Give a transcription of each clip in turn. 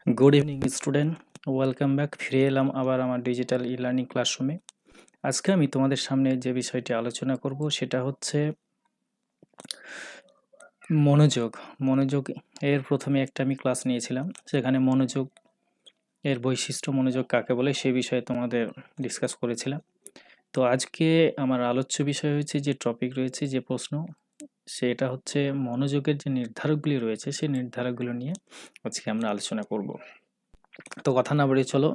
Good evening student, welcome back. ফিরে এলাম আবার আমার ডিজিটাল ই লার্নিং ক্লাসরুমে। আজকে আমি তোমাদের সামনে যে বিষয়টি আলোচনা করব সেটা হচ্ছে মনোযোগ। মনোযোগ এর প্রথমে একটা আমি ক্লাস নিয়েছিলাম, সেখানে মনোযোগ এর বৈশিষ্ট্য, মনোযোগ কাকে বলে সে বিষয়ে তোমাদের ডিসকাস করেছিলাম। তো আজকে আমার আলোচ্য বিষয় হচ্ছে, যে টপিক রয়েছে, যে প্রশ্ন, সেটা হচ্ছে মনোযোগের যে নির্ধারকগুলি রয়েছে সেই নির্ধারকগুলো নিয়ে আজকে আমরা আলোচনা করব। তো কথা না বাড়িয়ে চলো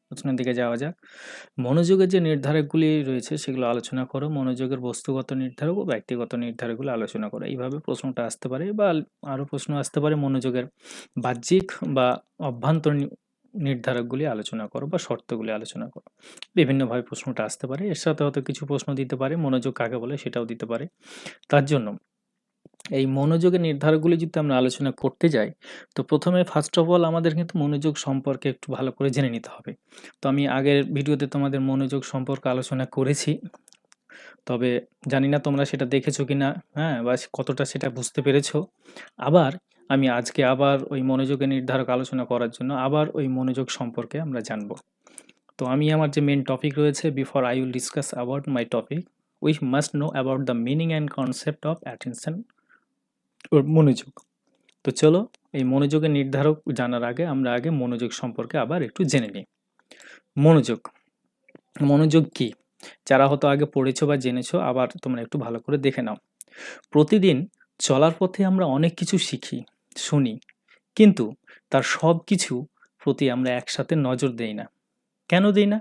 প্রশ্নের দিকে যাওয়া যাক। মনোযোগের যে নির্ধারকগুলি রয়েছে সেগুলো আলোচনা করো। মনোযোগের বস্তুগত নির্ধারক ও ব্যক্তিগত নির্ধারকগুলো আলোচনা করো। এইভাবে প্রশ্নটা আসতে পারে, বা আরও প্রশ্ন আসতে পারে মনোযোগের বাহ্যিক বা অভ্যন্তরীণ নির্ধারকগুলি আলোচনা করো বা শর্তগুলি আলোচনা করো। বিভিন্নভাবে প্রশ্নটা আসতে পারে। এর সাথে হয়তো কিছু প্রশ্ন দিতে পারে মনোযোগ কাকে বলে সেটাও দিতে পারে। তার জন্য এই মনোযোগের নির্ধারকগুলি যদি আমরা আলোচনা করতে যাই, তো প্রথমে ফার্স্ট অফ অল আমাদের কিন্তু মনোযোগ সম্পর্কে একটু ভালো করে জেনে নিতে হবে। তো আমি আগের ভিডিওতে তোমাদের মনোযোগ সম্পর্কে আলোচনা করেছি, তবে জানি না তোমরা সেটা দেখেছো কি না, হ্যাঁ, বা কতটা সেটা বুঝতে পেরেছো। আবার আমি আজকে আবার ওই মনোযোগের নির্ধারক আলোচনা করার জন্য আবার ওই মনোযোগ সম্পর্কে আমরা জানবো। তো আমি আমার যে মেন টপিক রয়েছে, before I will discuss about my topic, we must know about the meaning and concept of attention, or মনোযোগ। তো চলো এই মনোযোগের নির্ধারক জানার আগে আমরা আগে মনোযোগ সম্পর্কে আবার একটু জেনে নিই। মনোযোগ, মনোযোগ কি? যারা হয়তো আগে পড়েছো বা জেনেছো, আবার তোমরা একটু ভালো করে দেখে নাও। প্রতিদিন চলার পথে আমরা অনেক কিছু শিখি, শুনি, কিন্তু তার সব কিছু প্রতি আমরা একসাথে নজর দেই না। কেন দেই না?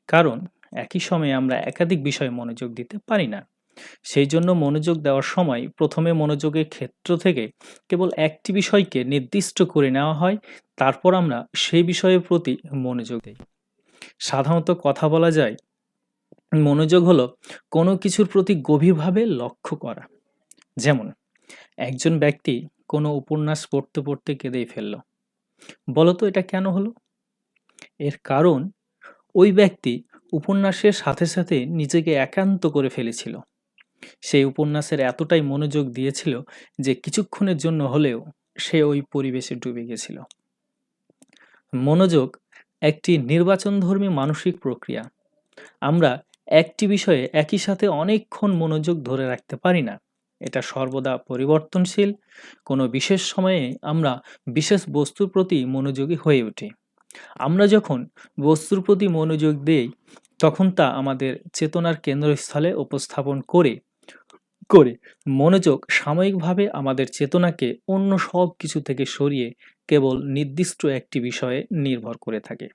কারণ একই সময়ে আমরা একাধিক বিষয়ে মনোযোগ দিতে পারি না। সেই জন্য মনোযোগ দেওয়ার সময় প্রথমে মনোযোগের ক্ষেত্র থেকে কেবল একটি বিষয়কে নির্দিষ্ট করে নেওয়া হয়, তারপর আমরা সেই বিষয়ের প্রতি মনোযোগ দিই। সাধারণত কথা বলা যায়, মনোযোগ হলো কোনো কিছুর প্রতি গভীরভাবে লক্ষ্য করা। যেমন একজন ব্যক্তি কোনো উপন্যাস পড়তে পড়তে কেঁদেই ফেলল। বলতো এটা কেন হলো? এর কারণ ওই ব্যক্তি উপন্যাসের সাথে সাথে নিজেকে একান্ত করে ফেলেছিল। সেই উপন্যাসের এতটাই মনোযোগ দিয়েছিল যে কিছুক্ষণের জন্য হলেও সে ওই পরিবেশে ডুবে গেছিল। মনোযোগ একটি নির্বাচনধর্মী মানসিক প্রক্রিয়া। আমরা একটি বিষয়ে একই সাথে অনেকক্ষণ মনোযোগ ধরে রাখতে পারি না। এটা সর্বদা পরিবর্তনশীল। কোনো বিশেষ সময়ে আমরা বিশেষ বস্তুর প্রতি মনোযোগী হয়ে উঠি। আমরা যখন বস্তুর প্রতি মনোযোগ দেই, তখন তা আমাদের চেতনার কেন্দ্রস্থলে উপস্থাপন করে করে মনোযোগ সাময়িকভাবে আমাদের চেতনাকে অন্য সব কিছু থেকে সরিয়ে কেবল নির্দিষ্ট একটি বিষয়ে নির্ভর করে থাকে।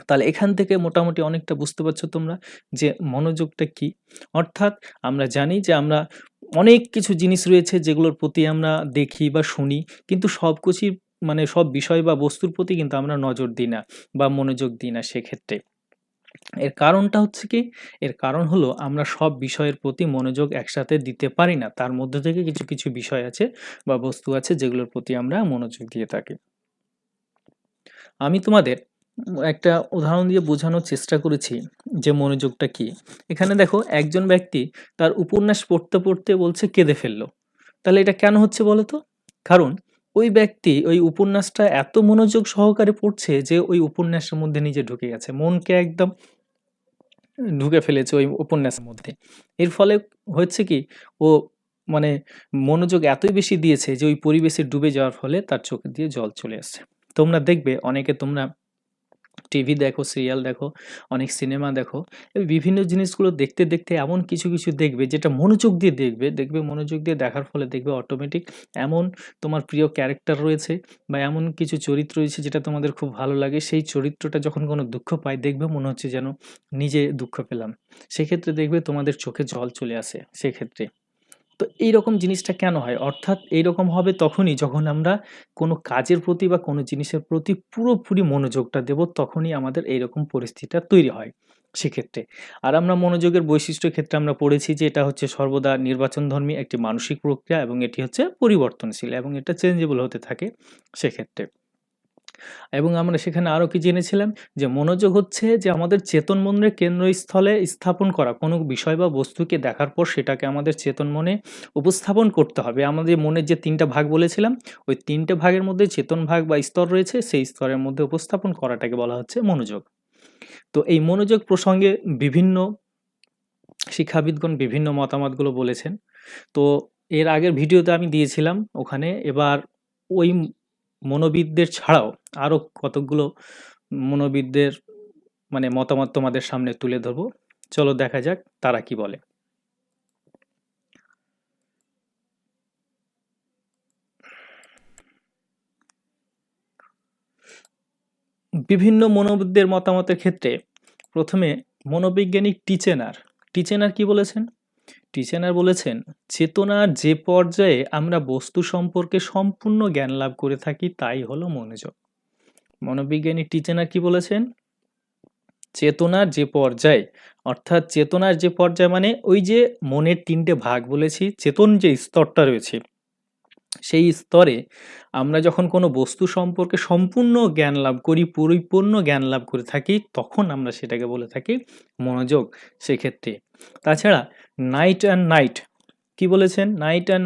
তাহলে এখান থেকে মোটামুটি অনেকটা বুঝতে পারছো তোমরা যে মনোযোগটা কি। অর্থাৎ আমরা জানি যে আমরা অনেক কিছু জিনিস রয়েছে যেগুলোর প্রতি আমরা দেখি বা শুনি, কিন্তু সব কিছুই মানে সব বিষয় বা বস্তুর প্রতি কিন্তু আমরা নজর দিই না বা মনোযোগ দিই না সেক্ষেত্রে। এর কারণটা হচ্ছে কি? এর কারণ হলো আমরা সব বিষয়ের প্রতি মনোযোগ একসাথে দিতে পারি না। তার মধ্যে থেকে কিছু কিছু বিষয় আছে বা বস্তু আছে যেগুলোর প্রতি আমরা মনোযোগ দিয়ে থাকি। আমি তোমাদের একটা উদাহরণ দিয়ে বোঝানোর চেষ্টা করেছি যে মনোযোগটা কি। এখানে দেখো একজন ব্যক্তি তার উপন্যাস পড়তে পড়তে বলছে কেঁদে ফেললো। তাহলে এটা কেন হচ্ছে বলো তো? কারণ ওই ব্যক্তি ওই উপন্যাসটা এত মনোযোগ সহকারে পড়ছে যে ওই উপন্যাসের মধ্যে নিজে ঢুকে গেছে, মনকে একদম ঢুকে ফেলেছে ওই উপন্যাসের মধ্যে। এর ফলে হচ্ছে কি, ও মানে মনোযোগ এতই বেশি দিয়েছে যে ওই পরিবেশে ডুবে যাওয়ার ফলে তার চোখ দিয়ে জল চলে আসছে। তোমরা দেখবে অনেকে, তোমরা টিভি দেখো, সিরিয়াল দেখো, অনেক সিনেমা দেখো, এই বিভিন্ন জিনিসগুলো দেখতে দেখতে এমন কিছু কিছু দেখবে যেটা মনোযোগ দিয়ে দেখবে মনোযোগ দিয়ে দেখার ফলে দেখবে অটোমেটিক এমন তোমার প্রিয় ক্যারেক্টার রয়েছে বা এমন কিছু চরিত্র রয়েছে যেটা তোমাদের খুব ভালো লাগে, সেই চরিত্রটা যখন কোনো দুঃখ পায় দেখবে মনে হচ্ছে যেন নিজে দুঃখ পেলাম। সেক্ষেত্রে দেখবে তোমাদের চোখে জল চলে আসে সেক্ষেত্রে। তো এইরকম জিনিসটা কেন হয়? অর্থাৎ এইরকম হবে তখনই যখন আমরা কোনো কাজের প্রতি বা কোনো জিনিসের প্রতি পুরোপুরি মনোযোগটা দেব, তখনই আমাদের এইরকম পরিস্থিতিটা তৈরি হয় সেক্ষেত্রে। আর আমরা মনোযোগের বৈশিষ্ট্যের ক্ষেত্রে আমরা পড়েছি যে এটা হচ্ছে সর্বদা নির্বাচনধর্মী একটি মানসিক প্রক্রিয়া এবং এটি হচ্ছে পরিবর্তনশীল এবং এটা চেঞ্জেবল হতে থাকে সেক্ষেত্রে। এবং আমরা সেখানে আরও কি জেনেছিলাম যে মনোযোগ হচ্ছে যে আমাদের চেতন মনের কেন্দ্রস্থলে স্থাপন করা কোনো বিষয় বা বস্তুকে দেখার পর সেটাকে আমাদের চেতন মনে উপস্থাপন করতে হবে। আমাদের মনের যে ৩টা ভাগ বলেছিলাম, ওই ৩টে ভাগের মধ্যে চেতন ভাগ বা স্তর রয়েছে, সেই স্তরের মধ্যে উপস্থাপন করাটাকে বলা হচ্ছে মনোযোগ। তো এই মনোযোগ প্রসঙ্গে বিভিন্ন শিক্ষাবিদগণ বিভিন্ন মতামতগুলো বলেছেন। তো এর আগের ভিডিওতে আমি দিয়েছিলাম ওখানে, এবার ওই মনোবিদদের ছাড়াও আরও কতকগুলো মনোবিদদের মানে মতামত তোমাদের সামনে তুলে ধরবো। চলো দেখা যাক তারা কি বলে। বিভিন্ন মনোবিদদের মতামতের ক্ষেত্রে প্রথমে মনোবৈজ্ঞানিক টিচেনার কি বলেছেন? টিচেনার বলেছেন, চেতনার যে পর্যায়ে আমরা বস্তু সম্পর্কে সম্পূর্ণ জ্ঞান লাভ করে থাকি তাই হলো মনোযোগ। মনোবিজ্ঞানী টিচেনার কি বলেছেন? চেতনার যে পর্যায়ে, অর্থাৎ চেতনার যে পর্যায়ে মানে ওই যে মনের ৩টে ভাগ বলেছি, চেতন যে স্তরটা রয়েছে সেই স্তরে আমরা যখন কোনো বস্তু সম্পর্কে সম্পূর্ণ জ্ঞান লাভ করি, পরিপূর্ণ জ্ঞান লাভ করে থাকি, তখন আমরা সেটাকে বলে থাকি মনোযোগ। সেক্ষেত্রে তাছাড়া নাইট কি বলেছেন?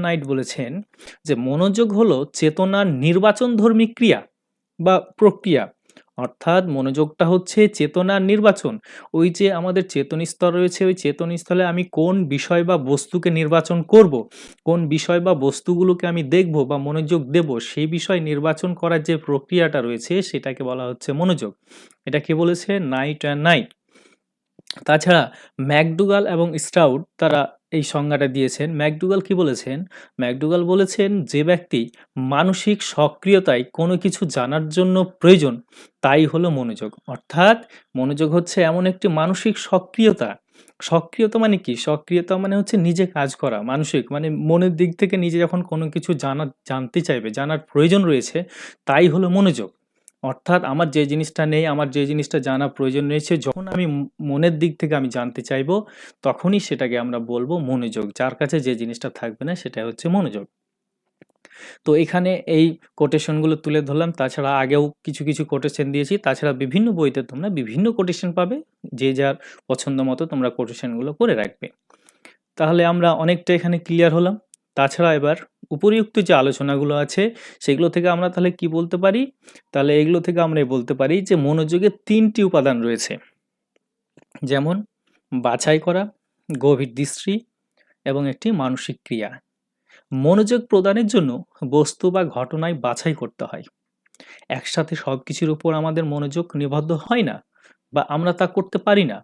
নাইট বলেছেন যে মনোযোগ হলো চেতনার নির্বাচনধর্মী ক্রিয়া বা প্রক্রিয়া। অর্থাৎ মনোযোগটা হচ্ছে চেতনার নির্বাচন। ওই যে আমাদের চেতন স্তর রয়েছে, ওই চেতন স্থলে আমি কোন বিষয় বা বস্তুকে নির্বাচন করব, কোন বিষয় বা বস্তুগুলোকে আমি দেখব বা মনোযোগ দেব, সেই বিষয় নির্বাচন করার যে প্রক্রিয়াটা রয়েছে সেটাকে বলা হচ্ছে মনোযোগ। এটা কে বলেছে? নাইট। তাছাড়া ম্যাকডুগাল এবং স্টাউট তারা এই সংজ্ঞাটা দিয়েছেন। ম্যাকডুগাল কি বলেছেন? ম্যাকডুগাল বলেছেন যে ব্যক্তি মানসিক সক্রিয়তায় কোনো কিছু জানার জন্য প্রয়োজন তাই হলো মনোযোগ। অর্থাৎ মনোযোগ হচ্ছে এমন একটি মানসিক সক্রিয়তা মানে কি? সক্রিয়তা মানে হচ্ছে নিজে কাজ করা, মানসিক মানে মনের দিক থেকে নিজে যখন কোনো কিছু জানতে চাইবে, জানার প্রয়োজন রয়েছে, তাই হলো মনোযোগ। অর্থাৎ আমার যে জিনিসটা নেই, আমার যে জিনিসটা জানা প্রয়োজন রয়েছে, যখন আমি মনের দিক থেকে আমি জানতে চাইবো, তখনই সেটাকে আমরা বলবো মনোযোগ। যার কাছে যে জিনিসটা থাকবে না সেটা হচ্ছে মনোযোগ। তো এখানে এই কোটেশনগুলো তুলে ধরলাম। তাছাড়া আগেও কিছু কোটেশন দিয়েছি। তাছাড়া বিভিন্ন বইতে তোমরা বিভিন্ন কোটেশন পাবে। যে যার পছন্দ মতো তোমরা কোটেশনগুলো করে রাখবে। তাহলে আমরা অনেকটা এখানে ক্লিয়ার হলাম। তাছাড়া এবার উপরিউক্ত যে আলোচনাগুলো আছে সেগুলো থেকে আমরা তাহলে কি বলতে পারি? তাহলে এগুলো থেকে আমরা বলতে পারি যে মনোযোগের ৩টি উপাদান রয়েছে। যেমন বাছাই করা, গভীর দৃষ্টি এবং একটি মানসিক ক্রিয়া। মনোযোগ প্রদানের জন্য বস্তু বা ঘটনায় বাছাই করতে হয়। একসাথে সব কিছুর উপর আমাদের মনোযোগ নিবদ্ধ হয় না বা আমরা তা করতে পারি না।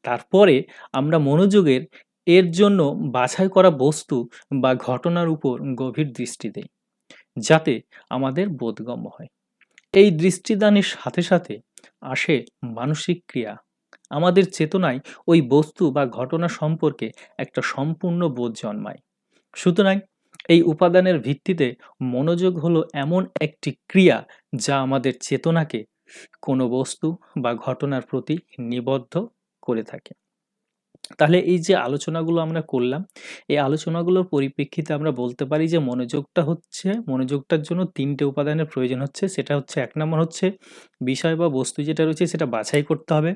তারপরে আমরা মনোযোগের এর জন্য বাছাই করা বস্তু বা ঘটনার উপর গভীর দৃষ্টি দেই, যাতে আমাদের বোধগম্য হয়। এই দৃষ্টিদানের সাথে সাথে আসে মানসিক ক্রিয়া। আমাদের চেতনায় ওই বস্তু বা ঘটনা সম্পর্কে একটা সম্পূর্ণ বোধ জন্মায়। সুতরাং এই উপাদানের ভিত্তিতে মনোযোগ হলো এমন একটি ক্রিয়া যা আমাদের চেতনাকে কোনো বস্তু বা ঘটনার প্রতি নিবদ্ধ করে থাকে। তাহলে এই যে আলোচনাগুলো আমরা করলাম, এই আলোচনাগুলোর পরিপ্রেক্ষিতে আমরা বলতে পারি যে মনোযোগটার জন্য ৩টে উপাদানের প্রয়োজন হচ্ছে। সেটা হচ্ছে ১ নম্বর হচ্ছে বিষয় বা বস্তু যেটা রয়েছে সেটা বাছাই করতে হবে।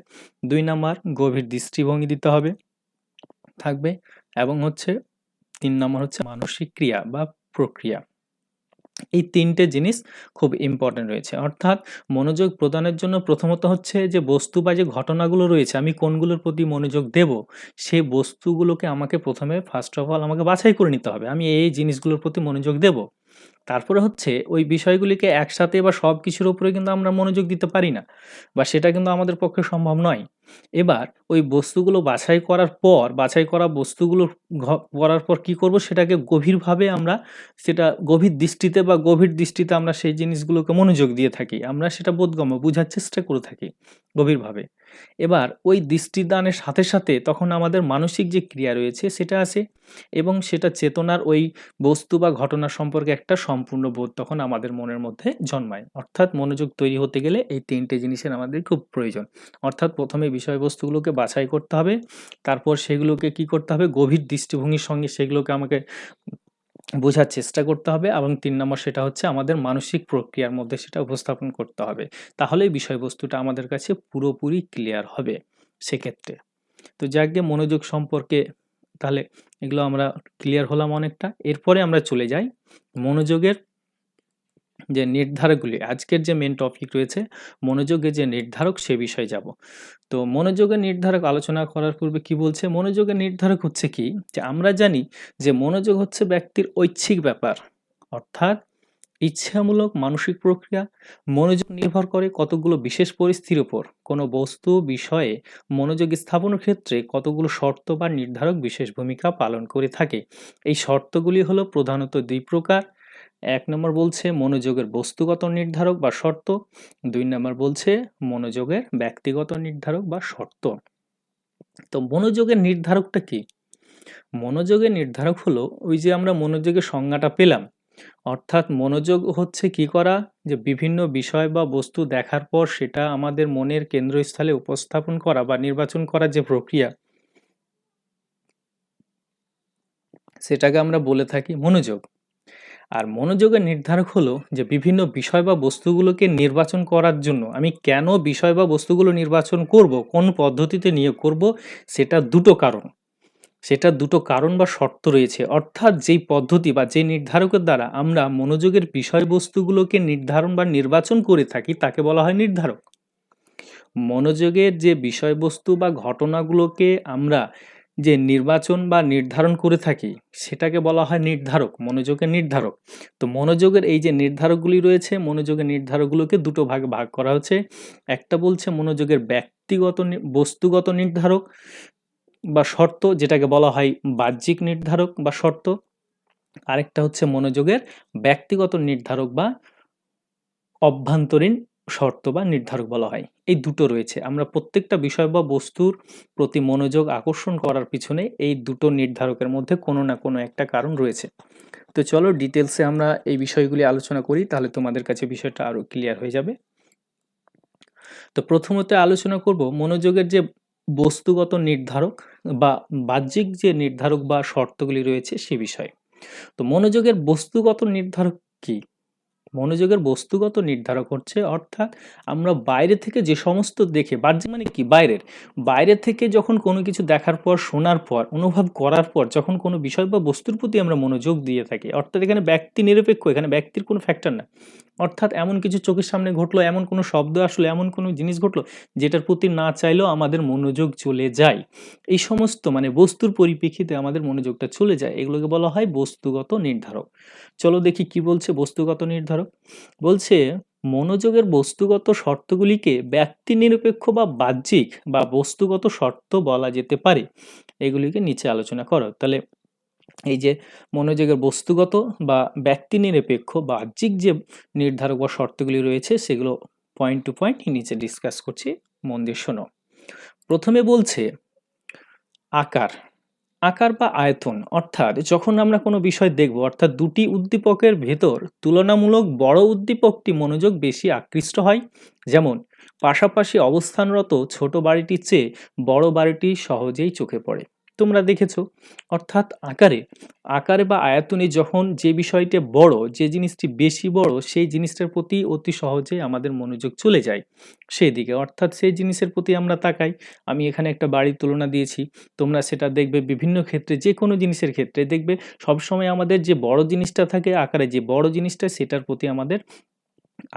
২ নাম্বার গভীর দৃষ্টিভঙ্গি দিতে হবে থাকবে এবং হচ্ছে ৩ নম্বর হচ্ছে মানসিক ক্রিয়া বা প্রক্রিয়া। এই ৩টে জিনিস খুব ইম্পর্টেন্ট রয়েছে। অর্থাৎ মনোযোগ প্রদানের জন্য প্রথমত হচ্ছে যে বস্তু বা যে ঘটনাগুলো রয়েছে আমি কোনগুলোর প্রতি মনোযোগ দেব, সেই বস্তুগুলোকে আমাকে প্রথমে ফার্স্ট অফ অল আমাকে বাছাই করে নিতে হবে। আমি এই জিনিসগুলোর প্রতি মনোযোগ দেব। তারপরে হচ্ছে ওই বিষয়গুলিকে একসাথে বা সব কিছুর উপরে কিন্তু আমরা মনোযোগ দিতে পারি না বা সেটা কিন্তু আমাদের পক্ষে সম্ভব নয়। এবার ওই বস্তুগুলো বাছাই করা বস্তুগুলো করার পর কি করব? সেটাকে গভীরভাবে আমরা গভীর দৃষ্টিতে আমরা সেই জিনিসগুলোকে মনোযোগ দিয়ে থাকি। আমরা সেটা বোধগম্য বুঝার চেষ্টা করে থাকি গভীরভাবে। এবার ওই দৃষ্টিদানের সাথে সাথে তখন আমাদের মানসিক যে ক্রিয়া রয়েছে সেটা আসে এবং সেটা চেতনার ওই বস্তু বা ঘটনা সম্পর্কে একটা সম্পূর্ণ বোধ তখন আমাদের মনের মধ্যে জন্মায়। অর্থাৎ মনোযোগ তৈরি হতে গেলে এই ৩টে জিনিসের আমাদের খুব প্রয়োজন। অর্থাৎ প্রথমে বিষয়বস্তুগুলোকে বাছাই করতে হবে, তারপর সেগুলোকে কি করতে হবে? গভীর দৃষ্টিভঙ্গির সঙ্গে সেগুলোকে আমাকে বোঝার চেষ্টা করতে হবে, এবং ৩ নম্বর সেটা হচ্ছে আমাদের মানসিক প্রক্রিয়ার মধ্যে সেটা উপস্থাপন করতে হবে। তাহলেই বিষয়বস্তুটা আমাদের কাছে পুরোপুরি ক্লিয়ার হবে সেক্ষেত্রে। তো যাক গে মনোযোগ সম্পর্কে তাহলে এগুলো আমরা ক্লিয়ার হলাম অনেকটা। এরপরে আমরা চলে যাই মনোযোগের যে নির্ধারকগুলি। আজকের যে মেন টপিক রয়েছে মনোযোগের যে নির্ধারক সে বিষয়ে যাব। তো মনোযোগের নির্ধারক আলোচনা করার পূর্বে কি বলছে, মনোযোগের নির্ধারক হচ্ছে কি, যে আমরা জানি যে মনোযোগ হচ্ছে ব্যক্তির ঐচ্ছিক ব্যাপার, অর্থাৎ ইচ্ছামূলক মানসিক প্রক্রিয়া। মনোযোগ নির্ভর করে কতগুলো বিশেষ পরিস্থিতির উপর। কোনো বস্তু বিষয়ে মনোযোগ স্থাপনের ক্ষেত্রে কতগুলো শর্ত বা নির্ধারক বিশেষ ভূমিকা পালন করে থাকে। এই শর্তগুলি হলো প্রধানত দুই প্রকার। ১ নম্বর বলছে মনোযোগের বস্তুগত নির্ধারক বা শর্ত, ২ নম্বর বলছে মনোযোগের ব্যক্তিগত নির্ধারক বা শর্ত। তো মনোযোগের নির্ধারকটা কি? মনোযোগের নির্ধারক হলো ওই যে আমরা মনোযোগের সংজ্ঞাটা পেলাম, অর্থাৎ মনোযোগ হচ্ছে কি করা, যে বিভিন্ন বিষয় বা বস্তু দেখার পর সেটা আমাদের মনের কেন্দ্রস্থলে উপস্থাপন করা বা নির্বাচন করার যে প্রক্রিয়া, সেটাকে আমরা বলে থাকি মনোযোগ। আর মনোযোগের নির্ধারক হলো যে বিভিন্ন বিষয় বা বস্তুগুলোকে নির্বাচন করার জন্য আমি কেন বিষয় বা বস্তুগুলো নির্বাচন করব, কোন পদ্ধতিতে নিয়োগ করব, সেটা দুটো কারণ। সেটা দুটো কারণ বা শর্ত রয়েছে, অর্থাৎ যেই পদ্ধতি বা যে নির্ধারকের দ্বারা আমরা মনোযোগের বিষয়বস্তুগুলোকে নির্ধারণ বা নির্বাচন করে থাকি তাকে বলা হয় নির্ধারক। মনোযোগের যে বিষয়বস্তু বা ঘটনাগুলোকে আমরা যে নির্বাচন বা নির্ধারণ করে থাকি সেটাকে বলা হয় নির্ধারক, মনোযোগের নির্ধারক। তো মনোযোগের এই যে নির্ধারকগুলি রয়েছে, মনোযোগের নির্ধারকগুলোকে দুটো ভাগে ভাগ করা হচ্ছে। একটা বলছে মনোযোগের ব্যক্তিগত বস্তুগত নির্ধারক বা শর্ত, যেটাকে বলা হয় বাহ্যিক নির্ধারক বা শর্ত। আরেকটা হচ্ছে মনোযোগের ব্যক্তিগত নির্ধারক বা অভ্যন্তরীণ শর্ত বা নির্ধারক বলা হয়। এই দুটো রয়েছে। আমরা প্রত্যেকটা বিষয় বা বস্তুর প্রতি মনোযোগ আকর্ষণ করার পিছনে এই দুটো নির্ধারকের মধ্যে কোনো না কোনো একটা কারণ রয়েছে। তো চলো ডিটেলসে আমরা এই বিষয়গুলি আলোচনা করি, তাহলে তোমাদের কাছে বিষয়টা আরো ক্লিয়ার হয়ে যাবে। তো প্রথমত আলোচনা করব মনোযোগের যে বস্তুগত নির্ধারক বা বাহ্যিক যে নির্ধারক বা শর্তগুলি রয়েছে সে বিষয়ে। তো মনোযোগের বস্তুগত নির্ধারক কি? মনোযোগের বস্তুগত নির্ধারক হচ্ছে, অর্থাৎ আমরা বাইরে থেকে যে সমস্ত দেখে, বাহ্যিক মানে কি, বাইরে থেকে যখন কোনো কিছু দেখার পর, শোনার পর, অনুভব করার পর যখন কোনো বিষয় বা বস্তুর প্রতি আমরা মনোযোগ দিয়ে থাকি, অর্থাৎ এখানে ব্যক্তি নিরপেক্ষ, এখানে ব্যক্তির কোনো ফ্যাক্টর না। অর্থাৎ এমন কিছু চোখের সামনে ঘটলো, এমন কোনো শব্দ আসলো, এমন কোনো জিনিস ঘটলো যেটার প্রতি না চাইলেও আমাদের মনোযোগ চলে যায়। এই সমস্ত মানে বস্তুর পরিপ্রেক্ষিতে আমাদের মনোযোগটা চলে যায়, এগুলোকে বলা হয় বস্তুগত নির্ধারক। চলো দেখি কি বলছে বস্তুগত নির্ধারক। বলছে মনোযোগের বস্তুগত শর্তগুলিকে ব্যক্তি নিরপেক্ষ বা বাহ্যিক বা বস্তুগত শর্ত বলা যেতে পারে। এগুলিকে নিচে আলোচনা করো। তাহলে এই যে মনোযোগের বস্তুগত বা ব্যক্তি নিরপেক্ষ বাহ্যিক যে নির্ধারক বা শর্তগুলি রয়েছে সেগুলো পয়েন্ট টু পয়েন্ট নিচে ডিসকাস করছি, মন দিয়ে শোনো। প্রথমে বলছে আকার। আকার বা আয়তন, অর্থাৎ যখন আমরা কোনো বিষয় দেখব, অর্থাৎ দুটি উদ্দীপকের ভেতর তুলনামূলক বড় উদ্দীপকটি মনোযোগ বেশি আকৃষ্ট হয়। যেমন পাশাপাশি অবস্থানরত ছোট বাড়িটির চেয়ে বড় বাড়িটি সহজেই চোখে পড়ে। তোমরা দেখেছো, অর্থাৎ আকারে বা আয়তনে যখন যে বিষয়টি বড়, যে জিনিসটি বেশি বড়, সেই জিনিসটার প্রতি অতি সহজে আমাদের মনোযোগ চলে যায় সেই দিকে, অর্থাৎ সেই জিনিসের প্রতি আমরা তাকাই। আমি এখানে একটা বাড়ির তুলনা দিয়েছি, তোমরা সেটা দেখবে বিভিন্ন ক্ষেত্রে, যে কোনো জিনিসের ক্ষেত্রে দেখবে সবসময় আমাদের যে বড় জিনিসটা থাকে আকারে, যে বড় জিনিসটা সেটার প্রতি আমাদের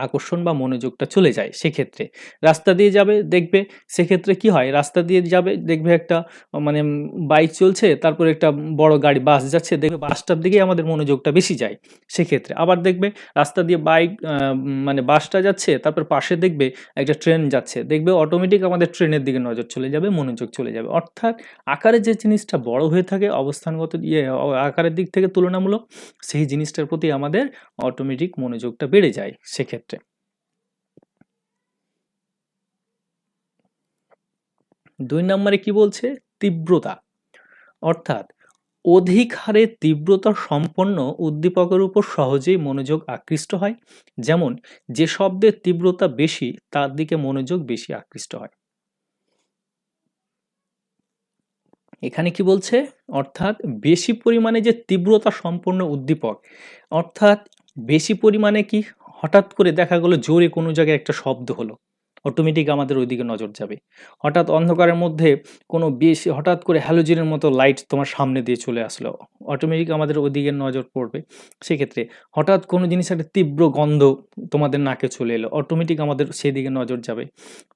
আকর্ষণ বা মনোযোগটা চলে যায়। সেক্ষেত্রে রাস্তা দিয়ে যাবে দেখবে, সেক্ষেত্রে কি হয়, রাস্তা দিয়ে যাবে দেখবে একটা মানে বাইক চলছে, তারপরে একটা বড় গাড়ি বাস যাচ্ছে, দেখবে বাসটার দিকেই আমাদের মনোযোগটা বেশি যায়। সেক্ষেত্রে আবার দেখবে রাস্তা দিয়ে মানে বাসটা যাচ্ছে, তারপর পাশে দেখবে একটা ট্রেন যাচ্ছে, দেখবে অটোমেটিক আমাদের ট্রেনের দিকে নজর চলে যাবে, মনোযোগ চলে যাবে। অর্থাৎ আকারে যে জিনিসটা বড় হয়ে থাকে অবস্থানগত আকারের দিক থেকে তুলনামূলক, সেই জিনিসটার প্রতি আমাদের অটোমেটিক মনোযোগটা বেড়ে যায় সেক্ষেত্রে। ২ নম্বরে কি বলছে, তীব্রতা, অর্থাৎ অধিক হারে তীব্রতা সম্পন্ন উদ্দীপকের উপর সহজেই মনোযোগ আকৃষ্ট হয়। যেমন যে শব্দের তীব্রতা বেশি তার দিকে মনোযোগ বেশি আকৃষ্ট হয়। এখানে কি বলছে, অর্থাৎ বেশি পরিমাণে যে তীব্রতা সম্পন্ন উদ্দীপক, অর্থাৎ বেশি পরিমাণে কি, হঠাৎ করে দেখা গেলো জোরে কোনো জায়গায় একটা শব্দ হলো, অটোমেটিক আমাদের ওইদিকে নজর যাবে। হঠাৎ অন্ধকারের মধ্যে কোনো বেশি হঠাৎ করে হ্যালোজেনের মতো লাইট তোমার সামনে দিয়ে চলে আসলো, অটোমেটিক আমাদের ওইদিকে নজর পড়বে। সেক্ষেত্রে হঠাৎ কোনো জিনিস একটা তীব্র গন্ধ তোমাদের নাকে চলে এলো, অটোমেটিক আমাদের সেদিকে নজর যাবে।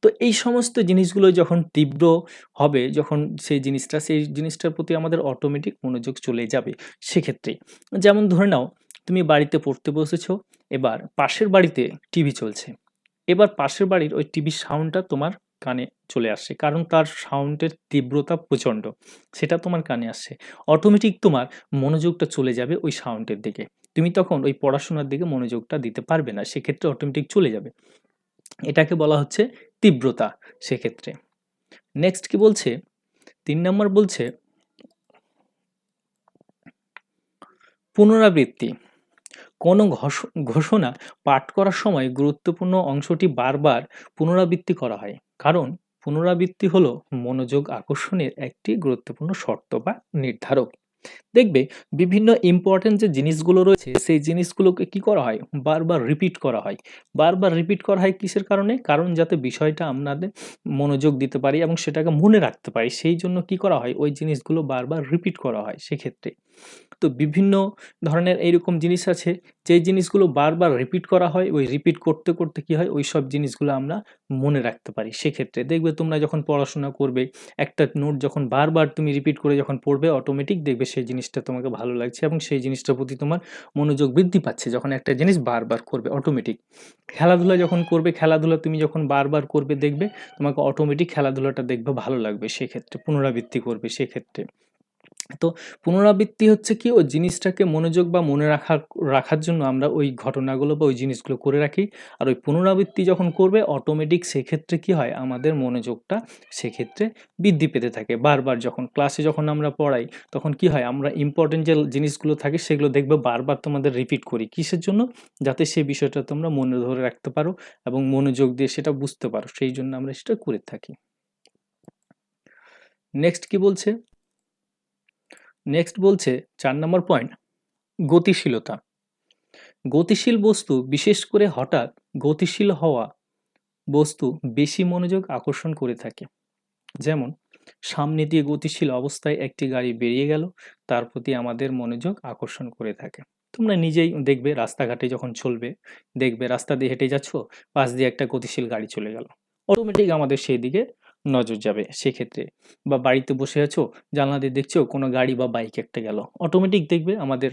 তো এই সমস্ত জিনিসগুলো যখন তীব্র হবে, যখন সেই জিনিসটার প্রতি আমাদের অটোমেটিক মনোযোগ চলে যাবে। সেক্ষেত্রে যেমন ধরে নাও, তুমি বাড়িতে পড়তে বসেছো, এবার পাশের বাড়িতে টিভি চলছে, এবার পাশের বাড়ির ওই টিভির সাউন্ডটা তোমার কানে চলে আসছে, কারণ তার সাউন্ডের তীব্রতা প্রচণ্ড, সেটা তোমার কানে আসছে, অটোমেটিক তোমার মনোযোগটা চলে যাবে ওই সাউন্ডের দিকে, তুমি তখন ওই পড়াশোনার দিকে মনোযোগটা দিতে পারবে না, সেক্ষেত্রে অটোমেটিক চলে যাবে। এটাকে বলা হচ্ছে তীব্রতা। সেক্ষেত্রে নেক্সট কি বলছে, 3 নম্বর বলছে পুনরাবৃত্তি। কোনো ঘোষণা পাঠ করার সময় গুরুত্বপূর্ণ অংশটি বারবার পুনরাবৃত্তি করা হয়, কারণ পুনরাবৃত্তি হলো মনোযোগ আকর্ষণের একটি গুরুত্বপূর্ণ শর্ত বা নির্ধারক। দেখবে বিভিন্ন ইম্পর্টেন্ট যে জিনিসগুলো রয়েছে সেই জিনিসগুলোকে কি করা হয়, বারবার রিপিট করা হয়। বারবার রিপিট করা হয় কিসের কারণে, কারণ যাতে বিষয়টা আমাদের মনোযোগ দিতে পারি এবং সেটাকে মনে রাখতে পারি, সেই জন্য কি করা হয়, ওই জিনিসগুলো বারবার রিপিট করা হয়। সেক্ষেত্রে তো বিভিন্ন ধরনের এইরকম জিনিস আছে, যেই জিনিসগুলো বারবার রিপিট করা হয়, ওই রিপিট করতে করতে কি হয়, ওই সব জিনিসগুলো আমরা মনে রাখতে পারি। সেক্ষেত্রে দেখবে তোমরা যখন পড়াশোনা করবে, একটা নোট যখন বারবার তুমি রিপিট করে যখন পড়বে, অটোমেটিক দেখবে সেই জিনিসটা তোমাকে ভালো লাগছে এবং সেই জিনিসটার প্রতি তোমার মনোযোগ বৃদ্ধি পাচ্ছে, যখন একটা জিনিস বারবার করবে অটোমেটিক। খেলাধুলা যখন করবে, খেলাধুলা তুমি যখন বারবার করবে, দেখবে তোমাকে অটোমেটিক খেলাধুলাটা দেখবে ভালো লাগবে, সেক্ষেত্রে পুনরাবৃত্তি করবে। সেক্ষেত্রে তো পুনরাবৃত্তি হচ্ছে কি, ওই জিনিসটাকে মনোযোগ বা মনে রাখার জন্য আমরা ওই ঘটনাগুলো বা ওই জিনিসগুলো করে রাখি। আর ওই পুনরাবৃত্তি যখন করবে, অটোমেটিক সেক্ষেত্রে কি হয়, আমাদের মনোযোগটা সেক্ষেত্রে বৃদ্ধি পেতে থাকে। বারবার যখন ক্লাসে যখন আমরা পড়াই, তখন কি হয়, আমরা ইম্পর্টেন্ট যে জিনিসগুলো থাকে সেগুলো দেখবে বারবার তোমাদের রিপিট করি, কিসের জন্য, যাতে সেই বিষয়টা তোমরা মনে ধরে রাখতে পারো এবং মনোযোগ দিয়ে সেটা বুঝতে পারো, সেই জন্য আমরা সেটা করে থাকি। নেক্সট কি বলছে, নেক্সট বলছে 4 নম্বর পয়েন্ট, গতিশীলতা। গতিশীল বস্তু, বিশেষ করে হঠাৎ গতিশীল হওয়া বস্তু বেশি মনোযোগ আকর্ষণ করে থাকে। যেমন সামনে দিয়ে গতিশীল অবস্থায় একটি গাড়ি বেরিয়ে গেল, তার প্রতি আমাদের মনোযোগ আকর্ষণ করে থাকে। তোমরা নিজেই দেখবে রাস্তাঘাটে যখন চলবে, দেখবে রাস্তা দিয়ে হেঁটে যাচ্ছ, পাশ দিয়ে একটা গতিশীল গাড়ি চলে গেল, অটোমেটিক আমাদের সেই দিকে নজর যাবে। সেক্ষেত্রে বা বাড়িতে বসে আছো, জানলা দিয়ে দেখছো কোনো গাড়ি বা বাইক একটা গেল, অটোমেটিক দেখবে আমাদের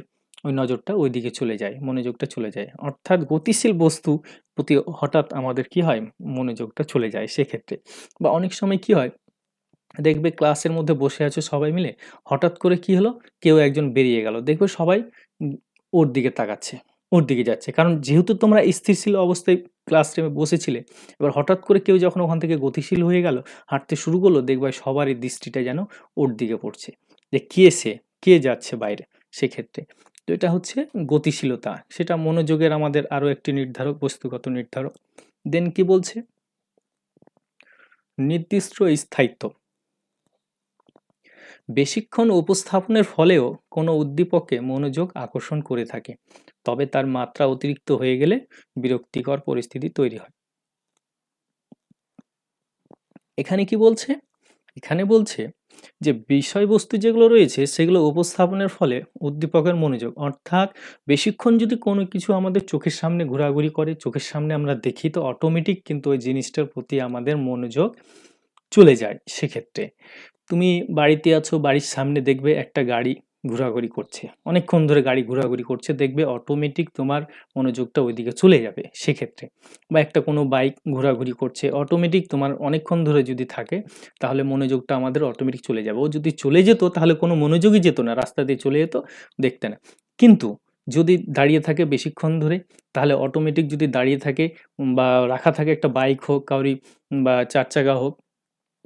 ওই নজরটা ওই দিকে চলে যায়, মনোযোগটা চলে যায়। অর্থাৎ গতিশীল বস্তু প্রতি হঠাৎ আমাদের কি হয়, মনোযোগটা চলে যায়। সেক্ষেত্রে বা অনেক সময় কি হয়, দেখবে ক্লাসের মধ্যে বসে আছো সবাই মিলে, হঠাৎ করে কি হলো, কেউ একজন বেরিয়ে গেল, দেখবে সবাই উম, ওর দিকে তাকাচ্ছে, ওর দিকে যাচ্ছে, কারণ যেহেতু তোমরা স্থিরশীল অবস্থায় ক্লাসরুমে বসেছিলে, এবার হঠাৎ করে কেউ যখন ওখান থেকে গতিশীল হয়ে গেল, হাঁটতে শুরু করলো, দেখবে সবারই দৃষ্টিটা যেন ওর দিকে পড়ছে, যে কে সে, কে যাচ্ছে বাইরে। সেক্ষেত্রে তো এটা হচ্ছে গতিশীলতা, সেটা মনোযোগের আমাদের আরো একটি নির্ধারক, বস্তুগত নির্ধারক। দেন কি বলছে, নির্দিষ্ট স্থায়িত্ব। বেশিক্ষণ উপস্থাপনের ফলেও কোনো উদ্দীপকে মনোযোগ আকর্ষণ করে থাকে, তবে তার মাত্রা অতিরিক্ত হয়ে গেলে বিরক্তিকর পরিস্থিতি তৈরি হয়। এখানে কি বলছে, এখানে বলছে যে বিষয়বস্তু যেগুলো রয়েছে সেগুলো উপস্থাপনের ফলে উদ্দীপকের মনোযোগ, অর্থাৎ বেশিক্ষণ যদি কোনো কিছু আমাদের চোখের সামনে ঘোরাঘুরি করে, চোখের সামনে আমরা দেখি, তো অটোমেটিক কিন্তু ওই জিনিসটার প্রতি আমাদের মনোযোগ চলে যায়। সেক্ষেত্রে তুমি বাড়িতে আছো, বাড়ির সামনে দেখবে একটা গাড়ি ঘোরাঘুরি করছে, অনেকক্ষণ ধরে গাড়ি ঘোরাঘুরি করছে, দেখবে অটোমেটিক তোমার মনোযোগটা ওইদিকে চলে যাবে। সেক্ষেত্রে বা একটা কোনো বাইক ঘোরাঘুরি করছে, অটোমেটিক তোমার অনেকক্ষণ ধরে যদি থাকে, তাহলে মনোযোগটা আমাদের অটোমেটিক চলে যাবে। ও যদি চলে যেত তাহলে কোনো মনোযোগই যেত না, রাস্তা দিয়ে চলে যেত, দেখতে না। কিন্তু যদি দাঁড়িয়ে থাকে বেশিক্ষণ ধরে, তাহলে অটোমেটিক যদি দাঁড়িয়ে থাকে বা রাখা থাকে, একটা বাইক হোক কাউরি বা 4 চাকা হোক,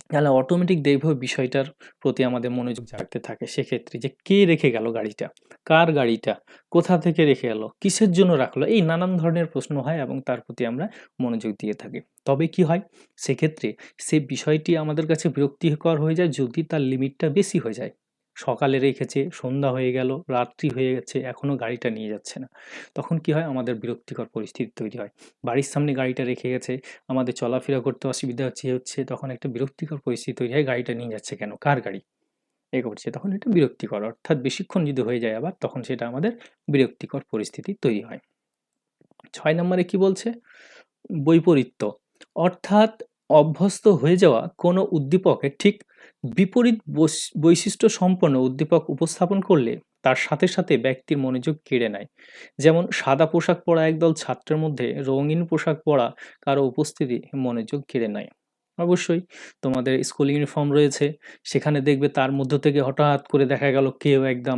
তাহলে অটোমেটিক দেখবে বিষয়টার প্রতি আমাদের মনোযোগ জাগতে থাকে। সেক্ষেত্রে যে কে রেখে গেল গাড়িটা, কার গাড়িটা, কোথা থেকে রেখে গেল, কিসের জন্য রাখলো, এই নানান ধরনের প্রশ্ন হয় এবং তার প্রতি আমরা মনোযোগ দিয়ে থাকি। তবে কি হয়, সেক্ষেত্রে সে বিষয়টি আমাদের কাছে বিরক্তিকর হয়ে যায় যদি তার লিমিটটা বেশি হয়ে যায়। সকালে রেখেছে, সন্ধ্যা হয়ে গেল, রাত্রি হয়ে গেছে, এখনো গাড়িটা নিয়ে যাচ্ছে না। তখন কি হয়, আমাদের বিরক্তিকর পরিস্থিতি তৈরি হয়। বাড়ির সামনে গাড়িটা রেখে গেছে, আমাদের চলাফেরা করতে অসুবিধা হচ্ছে, তখন একটা বিরক্তিকর পরিস্থিতি তৈরি হয়, গাড়িটা নিয়ে যাচ্ছে কেন, কার গাড়ি এ করছে, তখন এটা বিরক্তিকর। অর্থাৎ বেশিক্ষণ যদি হয়ে যায় আবার, তখন সেটা আমাদের বিরক্তিকর পরিস্থিতি তৈরি হয়। 6 নম্বরে কি বলছে, বৈপরীত্য, অর্থাৎ অভ্যস্ত হয়ে যাওয়া কোনো উদ্দীপকের ঠিক বিপরীত বৈশিষ্ট্য সম্পন্ন উদ্দীপক উপস্থাপন করলে তার সাথে সাথে ব্যক্তির মনোযোগ কেড়ে নেয়। যেমন সাদা পোশাক পরা একদল ছাত্রের মধ্যে রঙিন পোশাক পরা কারো উপস্থিতি মনোযোগ কেড়ে নেয়। অবশ্যই তোমাদের স্কুল ইউনিফর্ম রয়েছে, সেখানে দেখবে তার মধ্য থেকে হঠাৎ করে দেখা গেল কেউ একদম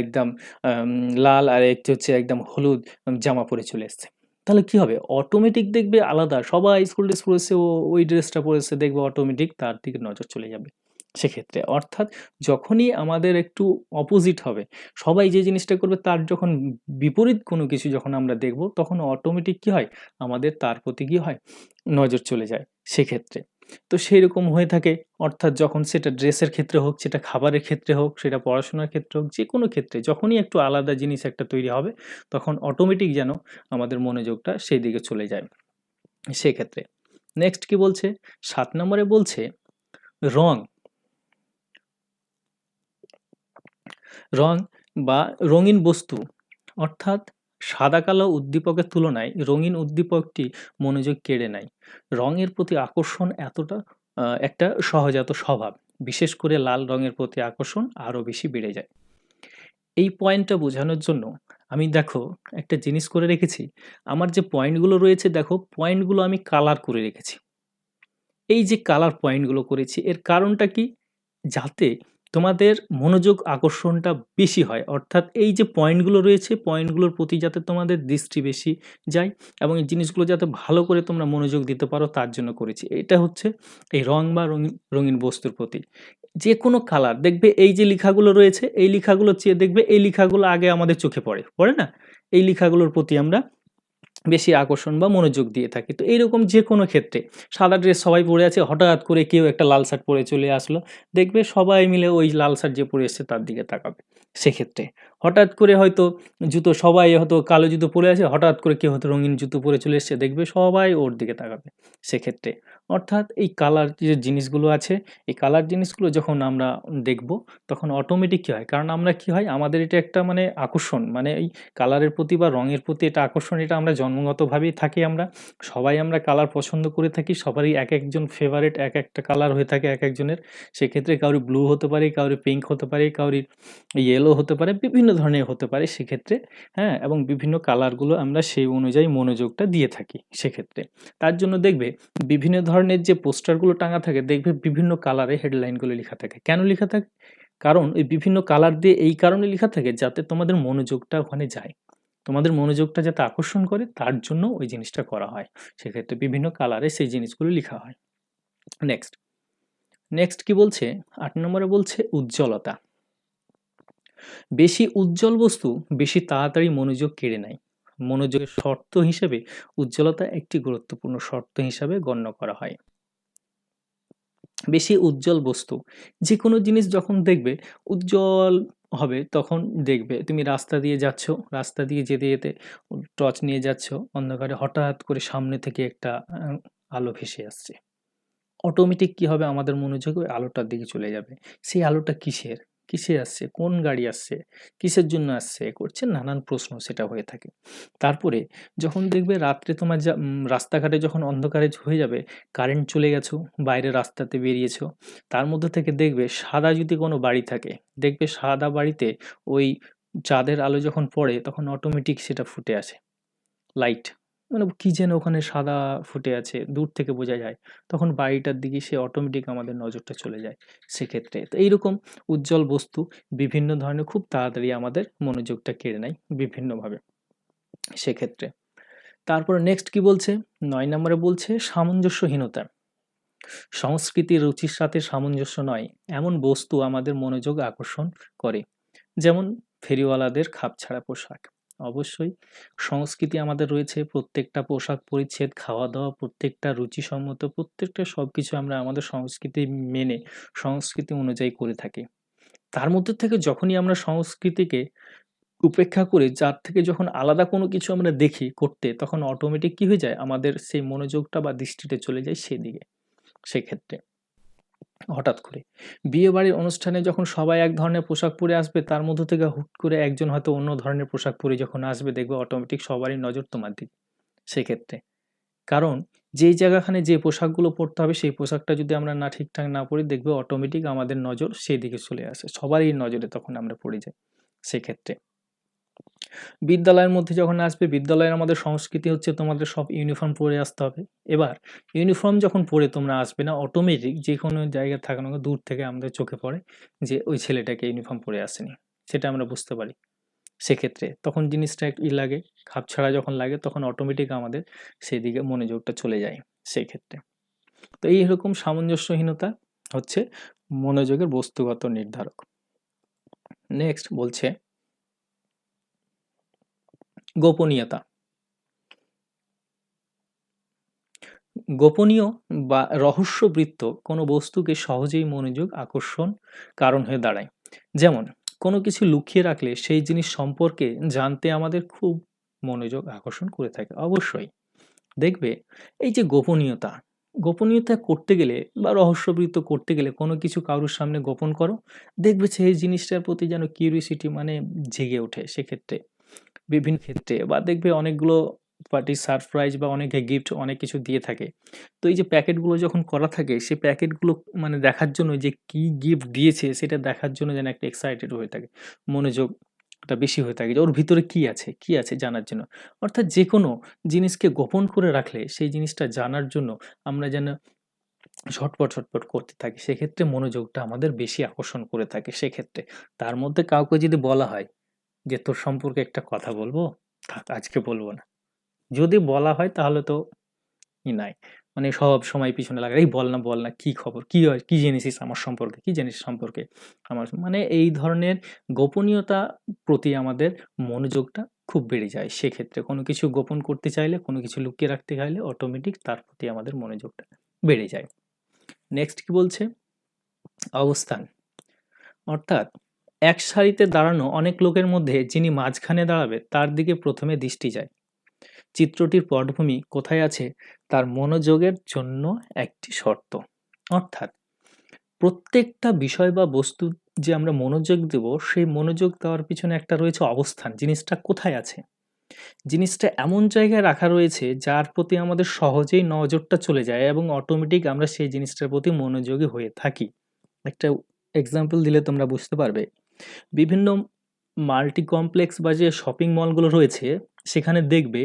একদম আম, লাল আর একটু হচ্ছে একদম হলুদ জামা পরে চলে এসছে। তাহলে কি হবে, অটোমেটিক দেখবে আলাদা, সবাই স্কুল ড্রেস পরেছে, ও ওই ড্রেসটা পরেছে, দেখবে অটোমেটিক তার দিকে নজর চলে যাবে। সেক্ষেত্রে অর্থাৎ যখনই আমাদের একটু অপোজিট হবে, সবাই যে জিনিসটা করবে তার যখন বিপরীত কোনো কিছু যখন আমরা দেখব, তখন অটোমেটিক কি হয়, আমাদের তার প্রতি কি হয়, নজর চলে যায়। সেক্ষেত্রে তো সেই রকম হয়ে থাকে। অর্থাৎ যখন সেটা ড্রেসের ক্ষেত্রে হোক, সেটা খাবারের ক্ষেত্রে হোক, সেটা পড়াশোনার ক্ষেত্রে হোক, যে কোনো ক্ষেত্রে যখনই একটু আলাদা জিনিস একটা তৈরি হবে, তখন অটোমেটিক যেন আমাদের মনোযোগটা সেই দিকে চলে যায়। সেক্ষেত্রে নেক্সট কি বলছে, 7 নম্বরে বলছে রং। রং বা রঙিন বস্তু, অর্থাৎ সাদা কালো উদ্দীপকের তুলনায় রঙিন উদ্দীপকটি মনোযোগ কেড়ে নেয়। রঙের প্রতি আকর্ষণ এতটা একটা সহজাত স্বভাব, বিশেষ করে লাল রঙের প্রতি আকর্ষণ আরও বেশি বেড়ে যায়। এই পয়েন্টটা বোঝানোর জন্য আমি দেখো একটা জিনিস করে রেখেছি। আমার যে পয়েন্টগুলো রয়েছে, দেখো পয়েন্টগুলো আমি কালার করে রেখেছি। এই যে কালার পয়েন্টগুলো করেছি, এর কারণটা কি, যাতে তোমাদের মনোযোগ আকর্ষণটা বেশি হয়। অর্থাৎ এই যে পয়েন্টগুলো রয়েছে, পয়েন্টগুলোর প্রতি যাতে তোমাদের দৃষ্টি বেশি যায় এবং এই জিনিসগুলো যাতে ভালো করে তোমরা মনোযোগ দিতে পারো, তার জন্য করেছি। এটা হচ্ছে এই রং বা রঙিন রঙিন বস্তুর প্রতি। যে কোনো কালার দেখবে, এই যে লেখাগুলো রয়েছে, এই লেখাগুলো চেয়ে দেখবে, এই লেখাগুলো আগে আমাদের চোখে পড়ে পড়ে না, এই লেখাগুলোর প্রতি আমরা বেশি আকর্ষণ বা মনোযোগ দিয়ে থাকি। তো এইরকম যে কোনো ক্ষেত্রে সাদা ড্রেস সবাই পরে আছে, হঠাৎ করে কেউ একটা লাল শার্ট পরে চলে আসলো, দেখবে সবাই মিলে ওই লাল শার্ট যে পরে এসছে তার দিকে তাকাবে। সেক্ষেত্রে হঠাৎ করে হয়তো জুতো, সবাই হয়তো কালো জুতো পরে আছে, হঠাৎ করে কেউ হয়তো রঙিন জুতো পরে চলে এসছে, দেখবে সবাই ওর দিকে তাকাবে। সেক্ষেত্রে অর্থাৎ এই কালার যে জিনিসগুলো আছে, এই কালার জিনিসগুলো যখন আমরা দেখব, তখন অটোমেটিক কী হয়, কারণ আমরা কি হয়, আমাদের এটা একটা মানে আকর্ষণ, মানে এই কালারের প্রতি বা রঙের প্রতি এটা আকর্ষণ, এটা আমরা জন্মগতভাবেই থাকি। আমরা সবাই আমরা কালার পছন্দ করে থাকি, সবারই এক একজন ফেভারিট এক একটা কালার হয়ে থাকে এক একজনের। সেক্ষেত্রে কারোর ব্লু হতে পারে, কারোর পিঙ্ক হতে পারে, কারোর ইয়েলো হতে পারে, বিভিন্ন ধরনের হতে পারে সেক্ষেত্রে। হ্যাঁ, এবং বিভিন্ন কালারগুলো আমরা সেই অনুযায়ী মনোযোগটা দিয়ে থাকি সেক্ষেত্রে। তার জন্য দেখবে বিভিন্ন ধরনের যে পোস্টারগুলো টাঙা থাকে, দেখবে বিভিন্ন কালারে হেডলাইনগুলো লেখা থাকে। কেন লেখা থাকে, কারণ এই বিভিন্ন কালার দিয়ে এই কারণে লেখা থাকে যাতে তোমাদের মনোযোগটা ওখানে যায়, তোমাদের মনোযোগটা যাতে আকর্ষণ করে, তার জন্য ওই জিনিসটা করা হয়। সেক্ষেত্রে বিভিন্ন কালারে সেই জিনিসগুলো লেখা হয়। নেক্সট নেক্সট কি বলছে, 8 নম্বরে বলছে উজ্জ্বলতা। বেশি উজ্জ্বল বস্তু বেশি তাড়াতাড়ি মনোযোগ কেড়ে নেয়। মনোযোগের শর্ত হিসেবে উজ্জ্বলতা একটি গুরুত্বপূর্ণ শর্ত হিসাবে গণ্য করা হয়। বেশি উজ্জ্বল বস্তু, যে কোনো জিনিস যখন দেখবে উজ্জ্বল হবে, তখন দেখবে তুমি রাস্তা দিয়ে যাচ্ছ, রাস্তা দিয়ে যেতে যেতে টর্চ নিয়ে যাচ্ছ, অন্ধকারে হঠাৎ করে সামনে থেকে একটা আলো ভেসে আসছে, অটোমেটিক কি হবে, আমাদের মনোযোগ ওই আলোটার দিকে চলে যাবে। সেই আলোটা কিসের, কিসে আসছে, কোন গাড়ি আসছে, কিসের জন্য আসছে, করছে নানান প্রশ্ন সেটা হয়ে থাকে। তারপরে যখন দেখবে রাত্রে তোমার রাস্তাঘাটে যখন অন্ধকারে হয়ে যাবে, কারেন্ট চলে গেছো, বাইরে রাস্তাতে বেরিয়েছো, তার মধ্যে থেকে দেখবে সাদা যদি কোনো বাড়ি থাকে, দেখবে সাদা বাড়িতে ওই চাঁদের আলো যখন পড়ে, তখন অটোমেটিক সেটা ফুটে আসে লাইট, মানে কি যেন ওখানে সাদা ফুটে আছে, দূর থেকে বোঝা যায়, তখন বাড়িটার দিকে সে অটোমেটিক আমাদের নজরটা চলে যায়। সেক্ষেত্রে তো এইরকম উজ্জ্বল বস্তু বিভিন্ন ধরনের খুব তাড়াতাড়ি আমাদের মনোযোগটা কেড়ে নেয় বিভিন্নভাবে সেক্ষেত্রে। তারপরে নেক্সট কি বলছে, 9 নম্বরে বলছে সামঞ্জস্যহীনতা। সংস্কৃতি রুচির সাথে সামঞ্জস্য নয় এমন বস্তু আমাদের মনোযোগ আকর্ষণ করে, যেমন ফেরিওয়ালাদের খাপছাড়া পোশাক। অবশ্যই সংস্কৃতি আমাদের রয়েছে, প্রত্যেকটা পোশাক পরিচ্ছদ, খাওয়া দাওয়া, প্রত্যেকটা রুচিসম্মত, প্রত্যেকটা সবকিছু আমরা আমাদের সংস্কৃতি মেনে, সংস্কৃতি অনুযায়ী করে থাকি। তার মধ্যে থেকে যখনই আমরা সংস্কৃতিকে উপেক্ষা করে যার থেকে যখন আলাদা কোনো কিছু আমরা দেখি করতে, তখন অটোমেটিক কি হয়ে যায়, আমাদের সেই মনোযোগটা বা দৃষ্টিটা চলে যায় সেদিকে। সেক্ষেত্রে হঠাৎ করে বিয়ে বাড়ির অনুষ্ঠানে যখন সবাই এক ধরনের পোশাক পরে আসবে, তার মধ্য থেকে হুট করে একজন হয়তো অন্য ধরনের পোশাক পরে যখন আসবে, দেখবে অটোমেটিক সবারই নজর তোমার দিকে। সেক্ষেত্রে কারণ যেই জায়গাখানে যে পোশাকগুলো পরতে হবে সেই পোশাকটা যদি আমরা না ঠিকঠাক না পরি, দেখবে অটোমেটিক আমাদের নজর সেই দিকে চলে আসে, সবারই নজরে তখন আমরা পড়ে যাই। সেক্ষেত্রে বিদ্যালয়ের মধ্যে যখন আসবে, বিদ্যালয়ের আমাদের সংস্কৃতি হচ্ছে তোমাদের সব ইউনিফর্ম পরে আসতে হবে। এবার ইউনিফর্ম যখন পরে তোমরা আসবে না, অটোমেটিক যে কোনো জায়গায় থাকানো দূর থেকে আমাদের চোখে পড়ে যে ওই ছেলেটাকে ইউনিফর্ম পরে আসেনি, সেটা আমরা বুঝতে পারি। সেক্ষেত্রে তখন জিনিসটা একটু লাগে, খাপছাড়া যখন লাগে তখন অটোমেটিক আমাদের সেদিকে মনোযোগটা চলে যায় সেই ক্ষেত্রে। তো এইরকম সামঞ্জস্যহীনতা হচ্ছে মনোযোগের বস্তুগত নির্ধারক। নেক্সট বলছে গোপনীয়তা। গোপনীয় বা রহস্যবৃত্ত কোনো বস্তুকে সহজেই মনোযোগ আকর্ষণ কারণ হয়ে দাঁড়ায়। যেমন কোনো কিছু লুকিয়ে রাখলে সেই জিনিস সম্পর্কে জানতে আমাদের খুব মনোযোগ আকর্ষণ করে থাকে। অবশ্যই দেখবে এই যে গোপনীয়তা, গোপনীয়তা করতে গেলে বা রহস্যবৃত্ত করতে গেলে কোনো কিছু কারোর সামনে গোপন করো, দেখবে সেই জিনিসটার প্রতি যেন কিউরিওসিটি মানে জেগে ওঠে। সেক্ষেত্রে বিভিন্ন ক্ষেত্রে বা দেখবে অনেকগুলো পার্টি সারপ্রাইজ বা অনেকে গিফট অনেক কিছু দিয়ে থাকে। তো এই যে প্যাকেটগুলো যখন করা থাকে, সেই প্যাকেটগুলো মানে দেখার জন্য যে কি গিফট দিয়েছে সেটা দেখার জন্য যেন একটা এক্সাইটেড হয়ে থাকে, মনোযোগটা বেশি হয়ে থাকে যে ওর ভিতরে কি আছে, কি আছে জানার জন্য। অর্থাৎ যেকোনো জিনিসকে গোপন করে রাখলে সেই জিনিসটা জানার জন্য আমরা যেন ছটপট করতে থাকি। সেক্ষেত্রে মনোযোগটা আমাদের বেশি আকর্ষণ করে থাকে। সেক্ষেত্রে তার মধ্যে কাউকে যদি বলা হয় যে তোর সম্পর্কে একটা কথা বলবো, থাক আজকে বলবো না। যদি বলা হয় তাহলে তো নাই, মানে সব সময় পিছনে লাগা, এই বল না বল না, কি খবর, কি হয়, কি জেনেছিস আমার সম্পর্কে, কি জানিস সম্পর্কে আমার, মানে এই ধরনের গোপনীয়তা প্রতি আমাদের মনোযোগটা খুব বেড়ে যায়। সেক্ষেত্রে কোনো কিছু গোপন করতে চাইলে, কোনো কিছু লুকিয়ে রাখতে চাইলে অটোমেটিক তার প্রতি আমাদের মনোযোগটা বেড়ে যায়। নেক্সট কি বলছে, অবস্থান। অর্থাৎ এক সারিতে দাঁড়ানো অনেক লোকের মধ্যে যিনি মাঝখানে দাঁড়াবে তার দিকে প্রথমে দৃষ্টি যায়। চিত্রটির পটভূমি কোথায় আছে তার মনোযোগের জন্য একটি শর্ত। অর্থাৎ প্রত্যেকটা বিষয় বা বস্তু যে আমরা মনোযোগ দেব, সেই মনোযোগ দেওয়ার পিছনে একটা রয়েছে অবস্থান, জিনিসটা কোথায় আছে, জিনিসটা এমন জায়গায় রাখা রয়েছে যার প্রতি আমাদের সহজেই নজরটা চলে যায় এবং অটোমেটিক আমরা সেই জিনিসটার প্রতি মনোযোগী হয়ে থাকি। একটা এক্সাম্পল দিলে তোমরা বুঝতে পারবে। বিভিন্ন মাল্টি কমপ্লেক্স বা যে শপিং মলগুলো রয়েছে, সেখানে দেখবে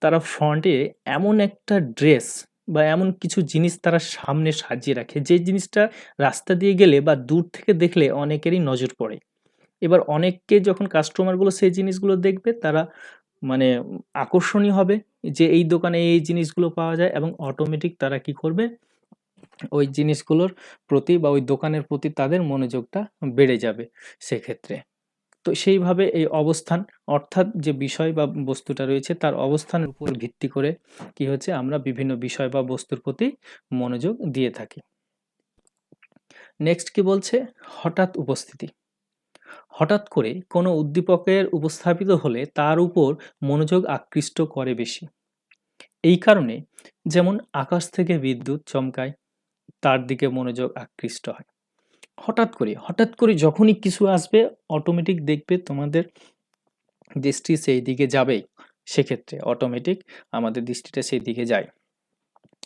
তারা ফ্রন্টে এমন একটা ড্রেস বা এমন কিছু জিনিস তারা সামনে সাজিয়ে রাখে, যে জিনিসটা রাস্তা দিয়ে গেলে বা দূর থেকে দেখলে অনেকেরই নজর পড়ে। এবার অনেককে যখন কাস্টমারগুলো সেই জিনিসগুলো দেখবে, তারা মানে আকর্ষণীয় হবে যে এই দোকানে এই জিনিসগুলো পাওয়া যায়, এবং অটোমেটিক তারা কি করবে, ওই জিনিসগুলোর প্রতি বা ওই দোকানের প্রতি তাদের মনোযোগটা বেড়ে যাবে। সেক্ষেত্রে তো সেইভাবে এই অবস্থান, অর্থাৎ যে বিষয় বা বস্তুটা রয়েছে তার অবস্থানের উপর ভিত্তি করে কি হচ্ছে, আমরা বিভিন্ন বিষয় বা বস্তুর প্রতি মনোযোগ দিয়ে থাকি। নেক্সট কি বলছে, হঠাৎ উপস্থিতি। হঠাৎ করে কোনো উদ্দীপকের উপস্থাপিত হলে তার উপর মনোযোগ আকৃষ্ট করে বেশি। এই কারণে যেমন আকাশ থেকে বিদ্যুৎ চমকায়, তার দিকে মনোযোগ আকৃষ্ট হয়। হঠাৎ করে যখনই কিছু আসবে, অটোমেটিক দেখবে তোমাদের দৃষ্টি সেই দিকে যাবেই। সেক্ষেত্রে অটোমেটিক আমাদের দৃষ্টিটা সেই দিকে যায়।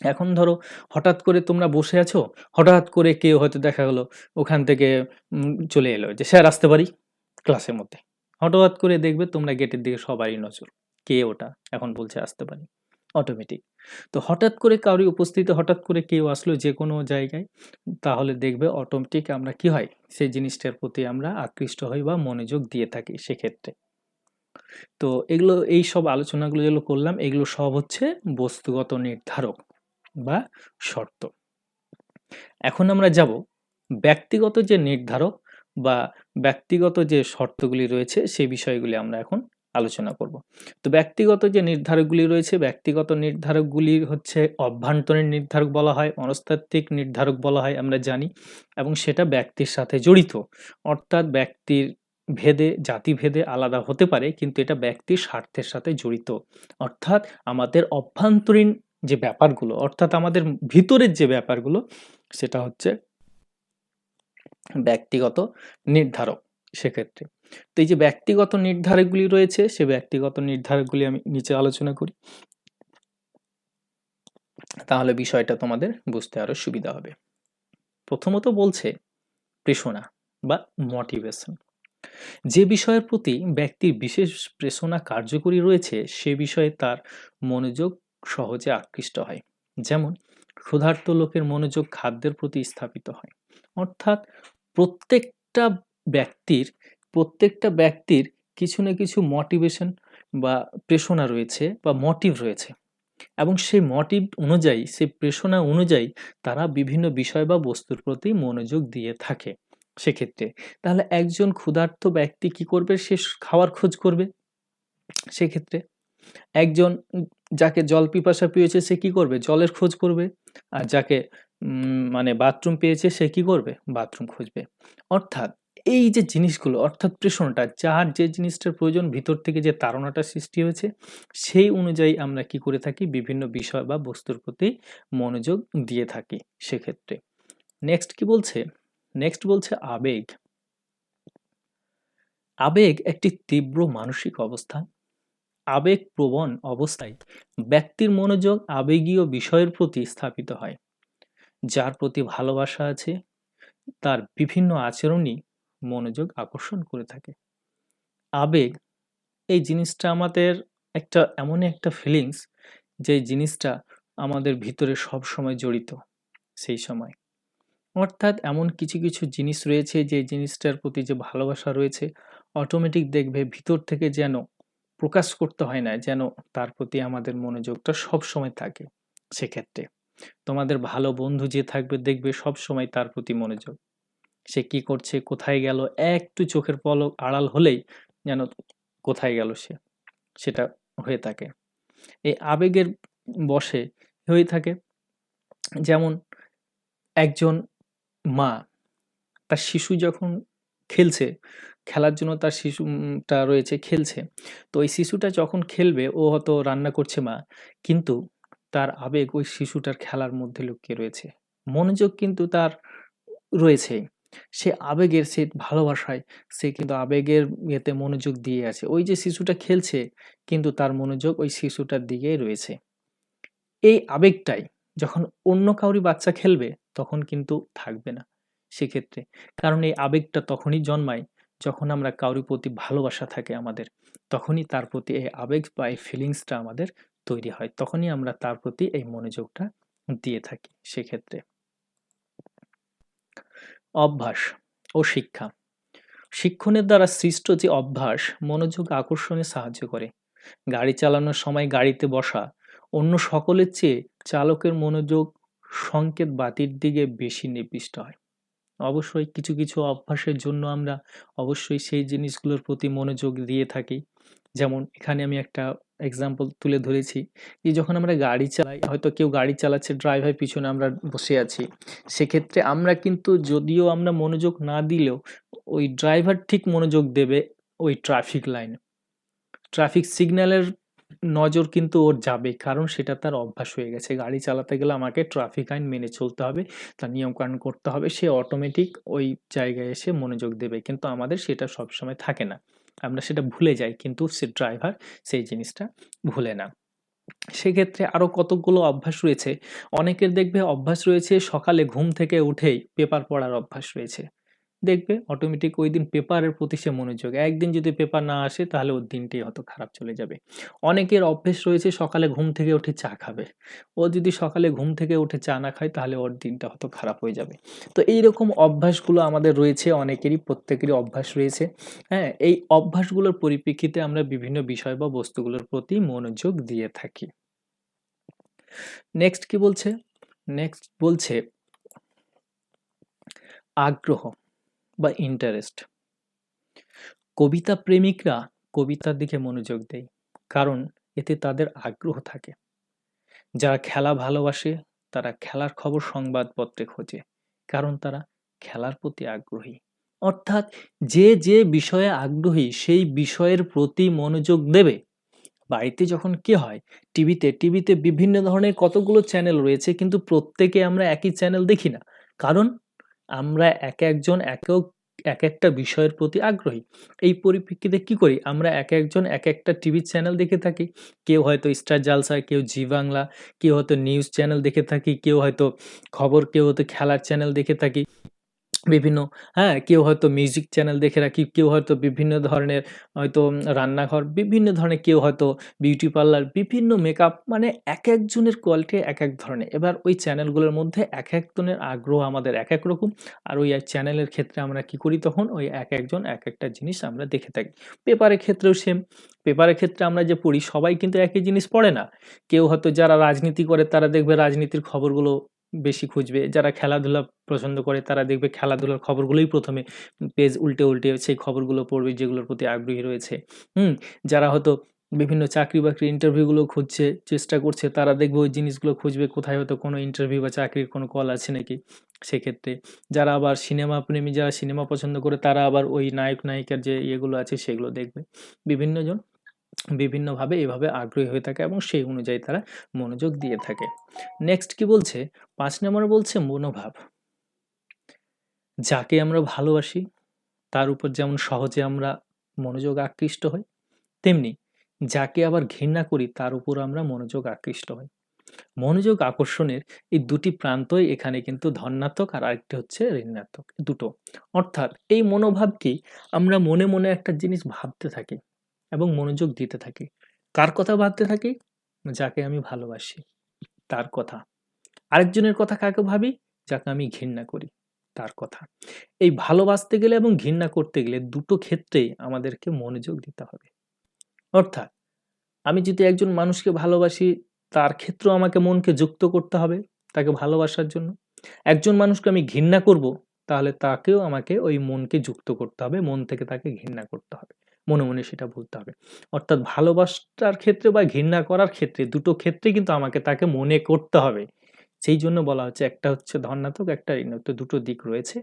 এখন ধরো হঠাৎ করে তোমরা বসে আছো, হঠাৎ করে কেউ হয়তো দেখা গেলো ওখান থেকে চলে এলো যে স্যার আসতে পারি, ক্লাসের মধ্যে হঠাৎ করে দেখবে তোমরা গেটের দিকে সবারই নজর, কে ওটা এখন বলছে আসতে পারি, অটোমেটিক। তো হঠাৎ করে কারোর উপস্থিতি, হঠাৎ করে কেউ আসলো যে কোনো জায়গায়, তাহলে দেখবে অটোমেটিক আমরা কি হয়, সেই জিনিসটার প্রতি আমরা আকৃষ্ট হই বা মনোযোগ দিয়ে থাকি। সেক্ষেত্রে তো এগুলো, এই সব আলোচনাগুলো যেগুলো করলাম, এগুলো সব হচ্ছে বস্তুগত নির্ধারক বা শর্ত। এখন আমরা যাব ব্যক্তিগত যে নির্ধারক বা ব্যক্তিগত যে শর্তগুলি রয়েছে সেই বিষয়গুলি আমরা এখন আলোচনা করব। তো ব্যক্তিগত যে নির্ধারকগুলি রয়েছে, ব্যক্তিগত নির্ধারকগুলি হচ্ছে অভ্যন্তরীণ নির্ধারক বলা হয়, মনস্তাত্ত্বিক নির্ধারক বলা হয়, আমরা জানি, এবং সেটা ব্যক্তির সাথে জড়িত, অর্থাৎ ব্যক্তির ভেদে জাতিভেদে আলাদা হতে পারে, কিন্তু এটা ব্যক্তির স্বার্থের সাথে জড়িত, অর্থাৎ আমাদের অভ্যন্তরীণ যে ব্যাপারগুলো, অর্থাৎ আমাদের ভিতরের যে ব্যাপারগুলো, সেটা হচ্ছে ব্যক্তিগত নির্ধারক সেক্ষেত্রে। তো এই যে ব্যক্তিগত নির্ধারকগুলি রয়েছে, সে ব্যক্তিগত নির্ধারকগুলি আমি নিচে আলোচনা করি, তাহলে বিষয়টা তোমাদের বুঝতে আরো সুবিধা হবে। প্রথমত বলছে প্রেষণা বা মোটিভেশন। যে বিষয়ের প্রতি ব্যক্তির বিশেষ প্রেষণা কার্যকরী রয়েছে সে বিষয়ে তার মনোযোগ সহজে আকৃষ্ট হয়। যেমন ক্ষুধার্ত লোকের মনোযোগ খাদ্যের প্রতি স্থাপিত হয়। অর্থাৎ প্রত্যেকটা ব্যক্তির প্রত্যেকটা ব্যক্তির কিছু না কিছু মোটিভেশন বা প্রেষণা রয়েছে বা মোটিভ রয়েছে, এবং সেই মোটিভ অনুযায়ী, সেই প্রেষণা অনুযায়ী তারা বিভিন্ন বিষয় বা বস্তুর প্রতি মনোযোগ দিয়ে থাকে। সেক্ষেত্রে তাহলে একজন ক্ষুধার্ত ব্যক্তি কি করবে? সে খাওয়ার খোঁজ করবে। সেক্ষেত্রে একজন যাকে জল পিপাসা পেয়েছে সে কি করবে? জলের খোঁজ করবে। আর যাকে মানে বাথরুম পেয়েছে সে কি করবে? বাথরুম খুঁজবে। অর্থাৎ এই যে জিনিসগুলো, অর্থাৎ প্রেষণাটা, যার যে জিনিসটার প্রয়োজন, ভিতর থেকে যে তাড়নাটা সৃষ্টি হয়েছে, সেই অনুযায়ী আমরা কি করে থাকি? বিভিন্ন বিষয় বা বস্তুর প্রতি মনোযোগ দিয়ে থাকি সেক্ষেত্রে। নেক্সট কি বলছে? নেক্সট বলছে আবেগ। আবেগ একটি তীব্র মানসিক অবস্থা। আবেগপ্রবণ অবস্থায় ব্যক্তির মনোযোগ আবেগীয় বিষয়ের প্রতি স্থাপিত হয়। যার প্রতি ভালোবাসা আছে তার বিভিন্ন আচরণই মনোযোগ আকর্ষণ করে থাকে। আবেগ এই জিনিসটা আমাদের একটা এমন একটা ফিলিংস, যে জিনিসটা আমাদের ভিতরে সব সময় জড়িত সেই সময়। অর্থাৎ এমন কিছু কিছু জিনিস রয়েছে যে জিনিসটার প্রতি যে ভালোবাসা রয়েছে, অটোমেটিক দেখবে ভিতর থেকে যেন প্রকাশ করতে হয় না, যেন তার প্রতি আমাদের মনোযোগটা সব সময় থাকে। সেক্ষেত্রে তোমাদের ভালো বন্ধু যে থাকবে, দেখবে সব সময় তার প্রতি মনোযোগ, সে কি করছে, কোথায় গেল, একটু চোখের পলক আড়াল হলেই যেন কোথায় গেল সে, সেটা হয়ে থাকে। এই আবেগের বশে হয়ে থাকে। যেমন একজন মা তার শিশু যখন খেলছে, খেলার জন্য তার শিশুটা রয়েছে, খেলছে, তো ওই শিশুটা যখন খেলবে, ও হয়তো রান্না করছে মা, কিন্তু তার আবেগ ওই শিশুটার খেলার মধ্যে লুকিয়ে রয়েছে, মনোযোগ কিন্তু তার রয়েছে, সে আবেগের, সে ভালোবাসায়, সে কিন্তু আবেগের ইয়েতে মনোযোগ দিয়ে আছে। ওই যে শিশুটা খেলছে, কিন্তু তার মনোযোগ ওই শিশুটার দিকেই রয়েছে। এই আবেগটাই যখন অন্য কাউরি বাচ্চা খেলবে তখন কিন্তু থাকবে না সেক্ষেত্রে। কারণ এই আবেগটা তখনই জন্মায় যখন আমরা কারোর প্রতি ভালোবাসা থাকে আমাদের, তখনই তার প্রতি এই আবেগ বা এই ফিলিংসটা আমাদের তৈরি হয়, তখনই আমরা তার প্রতি এই মনোযোগটা দিয়ে থাকি সেক্ষেত্রে। অভ্যাস ও শিক্ষা। শিক্ষণের দ্বারা সৃষ্ট যে অভ্যাস মনোযোগ আকর্ষণে সাহায্য করে। গাড়ি চালানোর সময় গাড়িতে বসা অন্য সকলের চেয়ে চালকের মনোযোগ সংকেত বাতির দিকে বেশি নির্দিষ্ট হয়। অবশ্যই কিছু কিছু অভ্যাসের জন্য আমরা অবশ্যই সেই জিনিসগুলোর প্রতি মনোযোগ দিয়ে থাকি। যেমন এখানে আমি একটা এক্সাম্পল তুলে ধরেছি, যে যখন আমরা গাড়ি চালাই, হয়তো কেউ গাড়ি চালাচ্ছে, ড্রাইভার পিছনে আমরা বসে আছি, সেক্ষেত্রে আমরা কিন্তু যদিও আমরা মনোযোগ না দিলেও ওই ড্রাইভার ঠিক মনোযোগ দেবে ওই ট্রাফিক লাইন, ট্রাফিক সিগন্যালের নজর কিন্তু ওর যাবে, কারণ সেটা তার অভ্যাস হয়ে গেছে। গাড়ি চালাতে গেলে আমাকে ট্রাফিক আইন মেনে চলতে হবে, তার নিয়মকানুন করতে হবে, সে অটোমেটিক ওই জায়গায় এসে মনোযোগ দেবে। কিন্তু আমাদের সেটা সবসময় থাকে না, আমরা সেটা ভুলে যাই, কিন্তু সে ড্রাইভার সেই জিনিসটা ভুলে না। সেক্ষেত্রে আরও কতকগুলো অভ্যাস রয়েছে। অনেকের দেখবে অভ্যাস রয়েছে সকালে ঘুম থেকে উঠেই পেপার পড়ার অভ্যাস রয়েছে, দেখবে অটোমেটিক ওই দিন পেপারের প্রতি সে মনোযোগ, একদিন যদি পেপার না আসে তাহলে ওর দিনটাই হয়তো খারাপ চলে যাবে। অনেকের অভ্যেস রয়েছে সকালে ঘুম থেকে উঠে চা খাবে, ও যদি সকালে ঘুম থেকে উঠে চা না খায় তাহলে ওর দিনটা হয়তো খারাপ হয়ে যাবে। তো এইরকম অভ্যাসগুলো আমাদের রয়েছে, অনেকেরই, প্রত্যেকেরই অভ্যাস রয়েছে। হ্যাঁ, এই অভ্যাসগুলোর পরিপ্রেক্ষিতে আমরা বিভিন্ন বিষয় বা বস্তুগুলোর প্রতি মনোযোগ দিয়ে থাকি। নেক্সট কি বলছে? নেক্সট বলছে আগ্রহ বা ইন্টারেস্ট। কবিতা প্রেমিকরা কবিতার দিকে মনোযোগ দেয়, কারণ এতে তাদের আগ্রহ থাকে। যারা খেলা ভালোবাসে তারা খেলার খবর সংবাদপত্রে খোঁজে, কারণ তারা খেলার প্রতি আগ্রহী। অর্থাৎ যে যে বিষয়ে আগ্রহী সেই বিষয়ের প্রতি মনোযোগ দেবে। বাড়িতে যখন কি হয়, টিভিতে বিভিন্ন ধরনের কতগুলো চ্যানেল রয়েছে, কিন্তু প্রত্যেকে আমরা একই চ্যানেল দেখি না। কারণ আমরা এক একজন এক একটা বিষয়ের প্রতি আগ্রহী। এই পরিপ্রেক্ষিতে কি করি, আমরা এক একজন এক একটা টিভি চ্যানেল দেখে থাকি। কেউ হয়তো স্টার জালসা, কেউ জি বাংলা, কেউ হয়তো নিউজ চ্যানেল দেখে থাকি, কেউ হয়তো খবর, কেউ হয়তো খেলার চ্যানেল দেখে থাকি বিভিন্ন। হ্যাঁ, কেউ হয়তো মিউজিক চ্যানেল দেখে রাখি, কেউ হয়তো বিভিন্ন ধরনের হয়তো রান্নাঘর, বিভিন্ন ধরনের, কেউ হয়তো বিউটি পার্লার, বিভিন্ন মেকআপ, মানে এক একজনের কোয়ালিটি এক এক ধরনের। এবার ওই চ্যানেলগুলোর মধ্যে এক একজনের আগ্রহ আমাদের এক এক রকম। আর ওই চ্যানেলের ক্ষেত্রে আমরা কি করি, তখন ওই এক একজন এক একটা জিনিস আমরা দেখে থাকি। পেপারের ক্ষেত্রেও সেম। পেপারের ক্ষেত্রে আমরা যে পড়ি সবাই কিন্তু একই জিনিস পড়ে না। কেউ হয়তো যারা রাজনীতি করে তারা দেখবে রাজনীতির খবরগুলো বেশি খুঁজবে, যারা খেলাধুলা পছন্দ করে তারা দেখবে খেলাধুলার খবরগুলোই প্রথমে পেজ উল্টে সেই খবরগুলো পড়বে যেগুলোর প্রতি আগ্রহী রয়েছে। হুম, যারা হয়তো বিভিন্ন চাকরি বাকরি ইন্টারভিউগুলো খুঁজছে, চেষ্টা করছে, তারা দেখবে ওই জিনিসগুলো খুঁজবে কোথায় হয়তো কোনো ইন্টারভিউ বা চাকরির কোনো কল আছে নাকি। সেক্ষেত্রে যারা আবার সিনেমা প্রেমী, যারা সিনেমা পছন্দ করে তারা আবার ওই নায়ক নায়িকার যে ইয়েগুলো আছে সেগুলো দেখবে। বিভিন্নজন বিভিন্নভাবে এভাবে আগ্রহী হয়ে থাকে এবং সেই অনুযায়ী তারা মনোযোগ দিয়ে থাকে। নেক্সট কি বলছে, 5 নম্বরে বলছে মনোভাব। যাকে আমরা ভালোবাসি তার উপর যেমন সহজে আমরা মনোযোগ আকৃষ্ট হই, তেমনি যাকে আবার ঘৃণা করি তার উপর আমরা মনোযোগ আকৃষ্ট হই। মনোযোগ আকর্ষণের এই দুটি প্রান্তই এখানে কিন্তু ধনাত্মক, আর আরেকটি হচ্ছে ঋণাত্মক, দুটো। অর্থাৎ এই মনোভাবকেই আমরা মনে মনে একটা জিনিস ভাবতে থাকি এবং মনোযোগ দিতে থাকি। কার কথা ভাবতে থাকি? যাকে আমি ভালোবাসি তার কথা। আরেকজনের কথা কাকে ভাবি? যাকে আমি ঘৃণা করি তার কথা। এই ভালোবাসতে গেলে এবং ঘৃণা করতে গেলে দুটো ক্ষেত্রেই আমাদেরকে মনোযোগ দিতে হবে। অর্থাৎ আমি যদি একজন মানুষকে ভালোবাসি, তার ক্ষেত্রেও আমাকে মনকে যুক্ত করতে হবে তাকে ভালোবাসার জন্য। একজন মানুষকে আমি ঘৃণা করব, তাহলে তাকেও আমাকে ওই মনকে যুক্ত করতে হবে, মন থেকে তাকে ঘৃণা করতে হবে, মনে মনে সেটা বলতে হবে। অর্থাৎ ভালোবাসার ক্ষেত্রে বা ঘৃণা করার ক্ষেত্রে দুটো ক্ষেত্রে কিন্তু আমাকে তাকে মনে করতে হবে। সেই জন্য বলা হচ্ছে একটা হচ্ছে ধনাত্মক, একটা ঋণাত্মক, দুটো দিক রয়েছে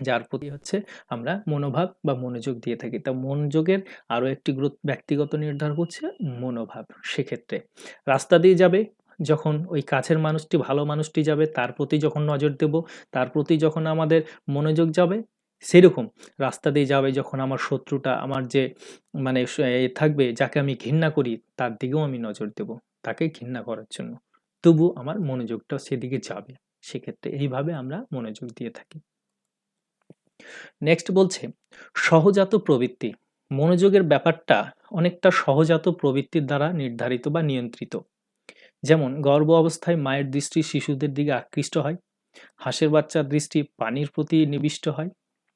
যার প্রতি হচ্ছে আমরা মনোভাব বা মনোযোগ দিয়ে থাকি। তা মনোযোগের আরো একটি ব্যক্তিগত নির্ধার করছে মনোভাব। সেক্ষেত্রে রাস্তা দিয়ে যাবে যখন ওই কাছের মানুষটি, ভালো মানুষটি যাবে, তার প্রতি যখন নজর দেব, তার প্রতি যখন আমাদের মনোযোগ যাবে, সেরকম রাস্তা দিয়ে যাবে যখন আমার শত্রুটা, আমার যে মানে থাকবে, যাকে আমি ঘৃণা করি তার দিকেও আমি নজর দেব, তাকে ঘৃণা করার জন্য, তবু আমার মনোযোগটা সেদিকে যাবে। সেক্ষেত্রে এইভাবে আমরা মনোযোগ দিয়ে থাকি। নেক্সট বলছে সহজাত প্রবৃত্তি। মনোযোগের ব্যাপারটা অনেকটা সহজাত প্রবৃত্তির দ্বারা নির্ধারিত বা নিয়ন্ত্রিত। যেমন গর্ভ অবস্থায় মায়ের দৃষ্টি শিশুদের দিকে আকৃষ্ট হয়, হাঁসের বাচ্চার দৃষ্টি পানির প্রতি নিবিষ্ট হয়,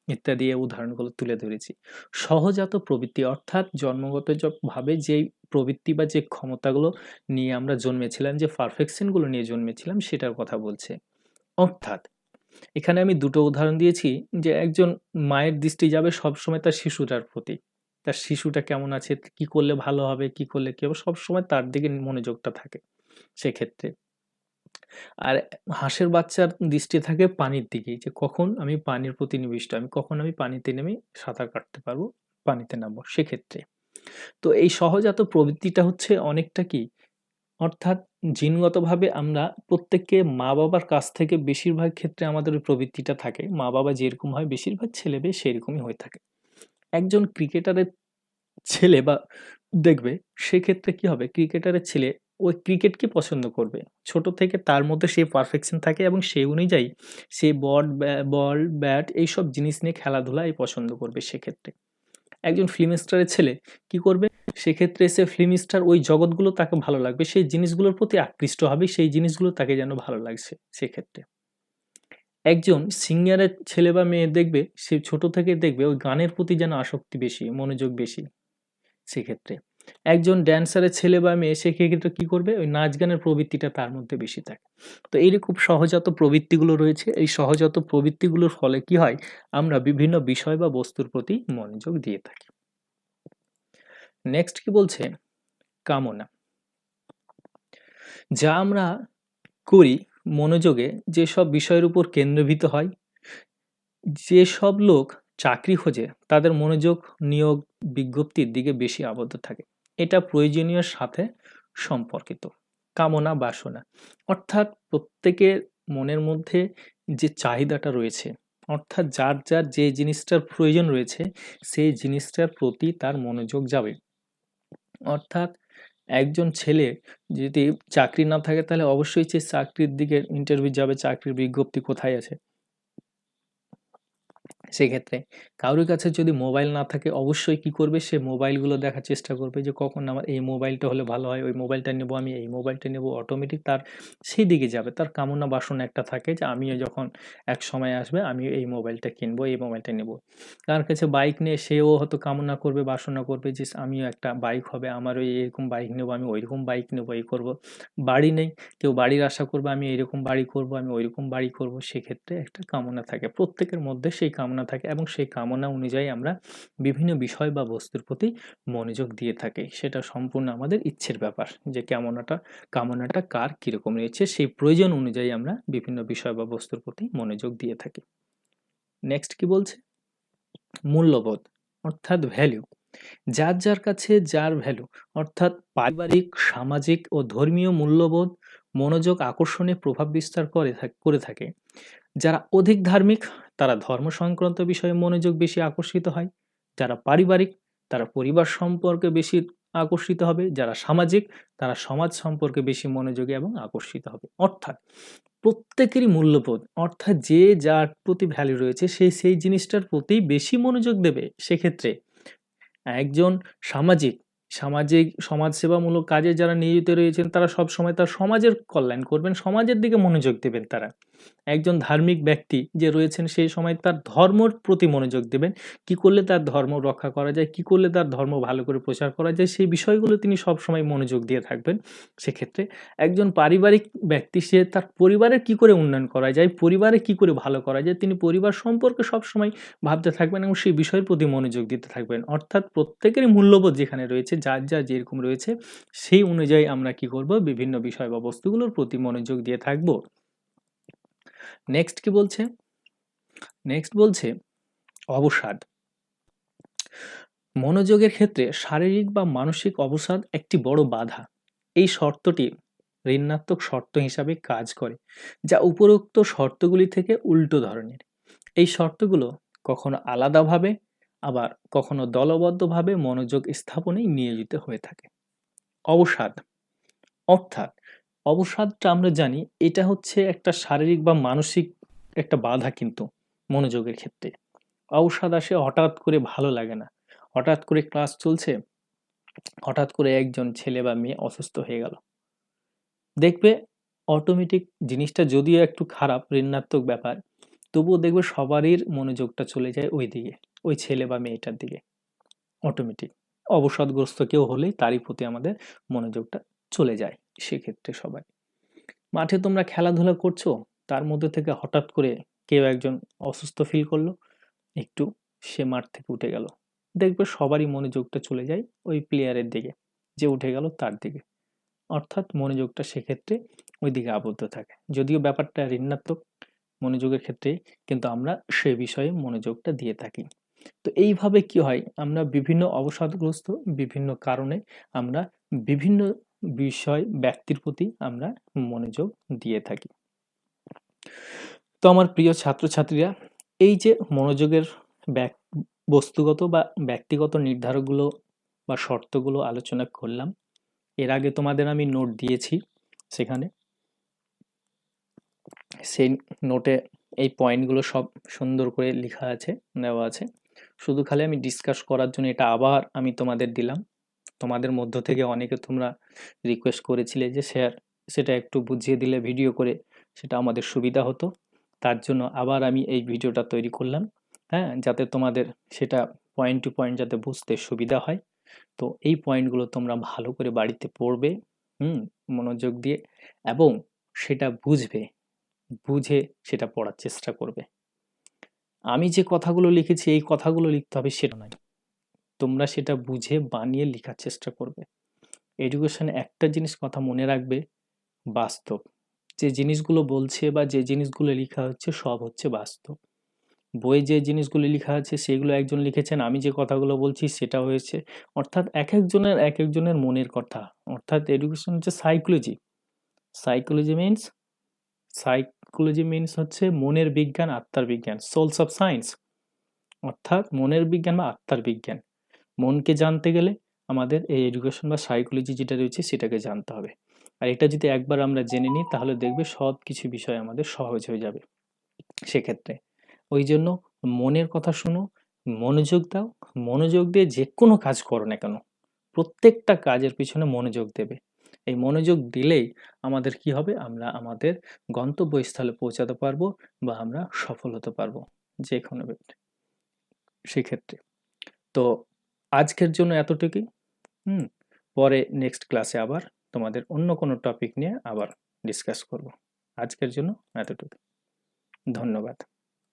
ইত্যাদি উদাহরণগুলো তুলে ধরেছি। সহজাত প্রবৃত্তি অর্থাৎ জন্মগত ভাবে যেই প্রবৃত্তি বা যে ক্ষমতাগুলো নিয়ে আমরা জন্মেছিলাম, যে পারফেকশনগুলো নিয়ে জন্মেছিলাম সেটার কথা বলছে। অর্থাৎ এখানে আমি দুটো উদাহরণ দিয়েছি, যে একজন মায়ের দৃষ্টি যাবে সবসময় তার শিশুটার প্রতি, তার শিশুটা কেমন আছে, কি করলে ভালো হবে, কি করলে কি হবে, সবসময় তার দিকে মনোযোগটা থাকে সেক্ষেত্রে। আর হাঁসের বাচ্চার দৃষ্টি থাকে পানির দিকে, যে কখন আমি পানির প্রতি নিবিষ্ট, আমি কখন আমি পানিতে নেমে সাঁতার কাটতে পারবো, পানিতে নামবো সেক্ষেত্রে। তো এই সহজাত প্রবৃত্তিটা হচ্ছে অনেকটা কি, অর্থাৎ জিনগতভাবে আমরা প্রত্যেককে মা বাবার কাছ থেকে বেশিরভাগ ক্ষেত্রে আমাদের ওই প্রবৃত্তিটা থাকে। মা বাবা যেরকম হয় বেশিরভাগ ছেলে মেয়ে সেরকমই হয়ে থাকে। একজন ক্রিকেটারের ছেলে বা দেখবে, সেক্ষেত্রে কি হবে, ক্রিকেটারের ছেলে ওই ক্রিকেটকে পছন্দ করবে। ছোট থেকে তার মধ্যে সেই পারফেকশন থাকে এবং সেই অনুযায়ী সে বল ব্যাট এইসব জিনিস নিয়ে খেলাধুলা পছন্দ করবে। সেক্ষেত্রে একজন ফিল্ম স্টারের ছেলে কি করবে, সেক্ষেত্রে সে ফিল্ম স্টার ওই জগৎগুলো তাকে ভালো লাগবে, সেই জিনিসগুলোর প্রতি আকৃষ্ট হবে, সেই জিনিসগুলো তাকে যেন ভালো লাগছে। সেক্ষেত্রে একজন সিঙ্গারের ছেলে বা মেয়ে দেখবে, সে ছোট থেকে দেখবে ওই গানের প্রতি যেন আসক্তি বেশি, মনোযোগ বেশি। সেক্ষেত্রে একজন ড্যান্সারের ছেলে বা মেয়ে সেক্ষেত্রে কি করবে, ওই নাচ গানের প্রবৃত্তিটা তার মধ্যে বেশি থাকে। তো এইরকম সহজাত প্রবৃত্তিগুলো রয়েছে, এই সহজাত প্রবৃত্তিগুলোর ফলে কি হয়, আমরা বিভিন্ন বিষয় বা বস্তুর প্রতি মনোযোগ দিয়ে থাকি। নেক্সট কি বলছে, কামনা। যা আমরা করি মনোযোগে, যেসব বিষয়ের উপর কেন্দ্রীভূত হয়, যেসব লোক চাকরি খোঁজে তাদের মনোযোগ নিয়োগ বিজ্ঞপ্তির দিকে বেশি আবদ্ধ থাকে। এটা প্রয়োজনীয় সাথে সম্পর্কিত। কামনা বাসনা অর্থাৎ প্রত্যেকের মনের মধ্যে যে চাহিদাটা রয়েছে, অর্থাৎ যার যার যে জিনিসটার প্রয়োজন রয়েছে সেই জিনিসটার প্রতি তার মনোযোগ যাবে। অর্থাৎ একজন ছেলে যদি চাকরি না থাকে তাহলে অবশ্যই সে চাকরির দিকে ইন্টারভিউ যাবে, চাকরির বিজ্ঞপ্তি কোথায় আছে। সেক্ষেত্রে কারোর কাছে যদি মোবাইল না থাকে অবশ্যই কি করবে, সে মোবাইলগুলো দেখার চেষ্টা করবে যে কখন আমার এই মোবাইলটা হলে ভালো হয়, ওই মোবাইলটা নেব, আমি এই মোবাইলটা নেব, অটোমেটিক তার সেই দিকে যাবে। তার কামনা বাসনা একটা থাকে যে আমিও যখন এক সময় আসবে আমি এই মোবাইলটা কিনবো, এই মোবাইলটা নেব। কার কাছে বাইক নিয়ে সেও হয়তো কামনা করবে, বাসনা করবে যে আমিও একটা বাইক হবে, আমারও এরকম বাইক নেব, আমি ওইরকম বাইক নেব, এই করব। বাড়ি নেই, কেউ বাড়ির আশা করবে আমি এইরকম বাড়ি করব, আমি ওইরকম বাড়ি করব। সেক্ষেত্রে একটা কামনা থাকে, প্রত্যেকের মধ্যে সেই কামনা থাকে এবং সেই কামনা অনুযায়ী আমরা বিভিন্ন বিষয় বা বস্তুর প্রতি মনোযোগ দিয়ে থাকি। সেটা সম্পূর্ণ আমাদের ইচ্ছের ব্যাপার যে কামনাটা কার কীরকম রয়েছে, সেই প্রয়োজন অনুযায়ী আমরা বিভিন্ন বিষয় বা বস্তুর প্রতি মনোযোগ দিয়ে থাকি। নেক্সট কি বলছে, মূল্যবোধ অর্থাৎ ভ্যালু। যার যার কাছে যার ভ্যালু অর্থাৎ পারিবারিক, সামাজিক ও ধর্মীয় মূল্যবোধ মনোযোগ আকর্ষণে প্রভাব বিস্তার করে থাকে। যারা অধিক ধার্মিক তারা ধর্ম সংক্রান্ত বিষয়ে মনোযোগ বেশি আকর্ষিত হয়, যারা পারিবারিক তারা পরিবার সম্পর্কে বেশি আকর্ষিত হবে, যারা সামাজিক তারা সমাজ সম্পর্কে বেশি মনোযোগী এবং আকর্ষিত হবে। অর্থাৎ প্রত্যেকেরই মূল্যবোধ, অর্থাৎ যে যার প্রতি ভ্যালু রয়েছে সেই সেই জিনিসটার প্রতি বেশি মনোযোগ দেবে। সেক্ষেত্রে একজন সামাজিক সামাজিক সমাজসেবামূলক কাজে যারা নিয়োজিত রয়েছেন তারা সব সময় তার সমাজের কল্যাণ করবেন, সমাজের দিকে মনোযোগ দেবেন তারা। একজন ধার্মিক ব্যক্তি যে রয়েছেন সেই সময় তার ধর্মর প্রতি মনোযোগ দেবেন, কি করলে তার ধর্ম রক্ষা করা যায়, কি করলে তার ধর্ম ভালো করে প্রচার করা যায়, সেই বিষয়গুলো তিনি সবসময় মনোযোগ দিয়ে থাকবেন। সেক্ষেত্রে একজন পারিবারিক ব্যক্তি সে তার পরিবারের কি করে উন্নয়ন করা যায়, পরিবারে কি করে ভালো করা যায়, তিনি পরিবার সম্পর্কে সবসময় ভাবতে থাকবেন এবং সেই বিষয়ের প্রতি মনোযোগ দিতে থাকবেন। অর্থাৎ প্রত্যেকেরই মূল্যবোধ যেখানে রয়েছে, যার যার যেরকম রয়েছে সেই অনুযায়ী আমরা কি করব, বিভিন্ন বিষয় বা বস্তুগুলোর প্রতি মনোযোগ দিয়ে থাকব। নেক্সট কি বলছে, নেক্সট বলছে অবসাদ। মনোযোগের ক্ষেত্রে শারীরিক বা মানসিক অবসাদ একটি বড় বাধা। এই শর্তটি ঋণাত্মক শর্ত হিসাবে কাজ করে, যা উপরোক্ত শর্তগুলি থেকে উল্টো ধরনের। এই শর্তগুলো কখনো আলাদাভাবে আবার কখনো দলবদ্ধভাবে মনোযোগ স্থাপনেই নিয়োজিত হয়ে থাকে। অবসাদ অর্থাৎ অবসাদটা আমরা জানি এটা হচ্ছে একটা শারীরিক বা মানসিক একটা বাধা, কিন্তু মনোযোগের ক্ষেত্রে অবসাদ আসে হঠাৎ করে, ভালো লাগে না। হঠাৎ করে ক্লাস চলছে, হঠাৎ করে একজন ছেলে বা মেয়ে অসুস্থ হয়ে গেল, দেখবে অটোমেটিক জিনিসটা যদিও একটু খারাপ, ঋণাত্মক ব্যাপার, তবুও দেখবে সবারই মনোযোগটা চলে যায় ওই দিকে, ওই ছেলে বা মেয়েটার দিকে। অটোমেটিক অবসাদগ্রস্ত কেউ হলেই তারই প্রতি আমাদের মনোযোগটা চলে যায়। সেক্ষেত্রে সবাই মাঠে তোমরা খেলাধুলা করছো, তার মধ্যে থেকে হঠাৎ করে কেউ একজন অসুস্থ ফিল করলো, একটু সে মাঠ থেকে উঠে গেল, দেখবে সবারই মনোযোগটা চলে যায় ওই প্লেয়ারের দিকে, যে উঠে গেল তার দিকে। অর্থাৎ মনোযোগটা সেক্ষেত্রে ওই দিকে আবদ্ধ থাকে, যদিও ব্যাপারটা ঋণাত্মক মনোযোগের ক্ষেত্রে, কিন্তু আমরা সে বিষয়ে মনোযোগটা দিয়ে থাকি। তো এইভাবে কি হয়, আমরা বিভিন্ন অবসাদগ্রস্ত বিভিন্ন কারণে আমরা বিভিন্ন বিষয় ব্যক্তির প্রতি আমরা মনোযোগ দিয়ে থাকি। তো আমার প্রিয় ছাত্রছাত্রীরা, এই যে মনোযোগের বস্তুগত বা ব্যক্তিগত নির্ধারকগুলো বা শর্তগুলো আলোচনা করলাম, এর আগে তোমাদের আমি নোট দিয়েছি, সেখানে সেই নোটে এই পয়েন্টগুলো সব সুন্দর করে লেখা আছে, দেওয়া আছে। শুধু খালি আমি ডিসকাস করার জন্য এটা আবার আমি তোমাদের দিলাম। তোমাদের মধ্য থেকে অনেকে তোমরা রিকোয়েস্ট করেছিলে যে স্যার সেটা একটু বুঝিয়ে দিলে ভিডিও করে, সেটা আমাদের সুবিধা হতো। তার জন্য আবার আমি এই ভিডিওটা তৈরি করলাম, হ্যাঁ, যাতে তোমাদের সেটা পয়েন্ট টু পয়েন্ট যাতে বুঝতে সুবিধা হয়। তো এই পয়েন্টগুলো তোমরা ভালো করে বাড়িতে পড়বে, মনোযোগ দিয়ে, এবং সেটা বুঝবে, বুঝে সেটা পড়ার চেষ্টা করবে। আমি যে কথাগুলো লিখেছি এই কথাগুলো লিখতে হবে সেটা নয়, তোমরা সেটা বুঝে বানিয়ে লেখার চেষ্টা করবে। এডুকেশনে একটা জিনিস কথা মনে রাখবে, বাস্তব। যে জিনিসগুলো বলছে বা যে জিনিসগুলো লেখা হচ্ছে সব হচ্ছে বাস্তব। বইয়ে যে জিনিসগুলো লেখা আছে সেগুলো একজন লিখেছেন, আমি যে কথাগুলো বলছি সেটা হয়েছে, অর্থাৎ এক একজনের মনের কথা। অর্থাৎ এডুকেশন হচ্ছে সাইকোলজি। সাইকোলজি মিনস হচ্ছে মনের বিজ্ঞান, আত্মার বিজ্ঞান, সোলস অফ সায়েন্স। অর্থাৎ মনের বিজ্ঞান বা আত্মার বিজ্ঞান। মনকে জানতে গেলে আমাদের এই এডুকেশন বা সাইকোলজি যেটা রয়েছে সেটাকে জানতে হবে। আর এটা যদি একবার আমরা জেনে নিই তাহলে দেখবে সব কিছু বিষয় আমাদের সহজ হয়ে যাবে সেক্ষেত্রে। ওই জন্য মনের কথা শুনো, মনোযোগ দাও, মনোযোগ দিয়ে যে কোনো কাজ করো না কেন, প্রত্যেকটা কাজের পিছনে মনোযোগ দেবে। এই মনোযোগ দিলেই আমাদের কি হবে, আমরা আমাদের গন্তব্যস্থলে পৌঁছাতে পারবো বা আমরা সফল হতে পারবো যে কোনো সেক্ষেত্রে। তো আজকের জন্য এতটুকুই। হুম পরে নেক্সট ক্লাসে আবার তোমাদের অন্য কোনো টপিক নিয়ে আবার ডিসকাস করব। আজকের জন্য এতটুকু। ধন্যবাদ।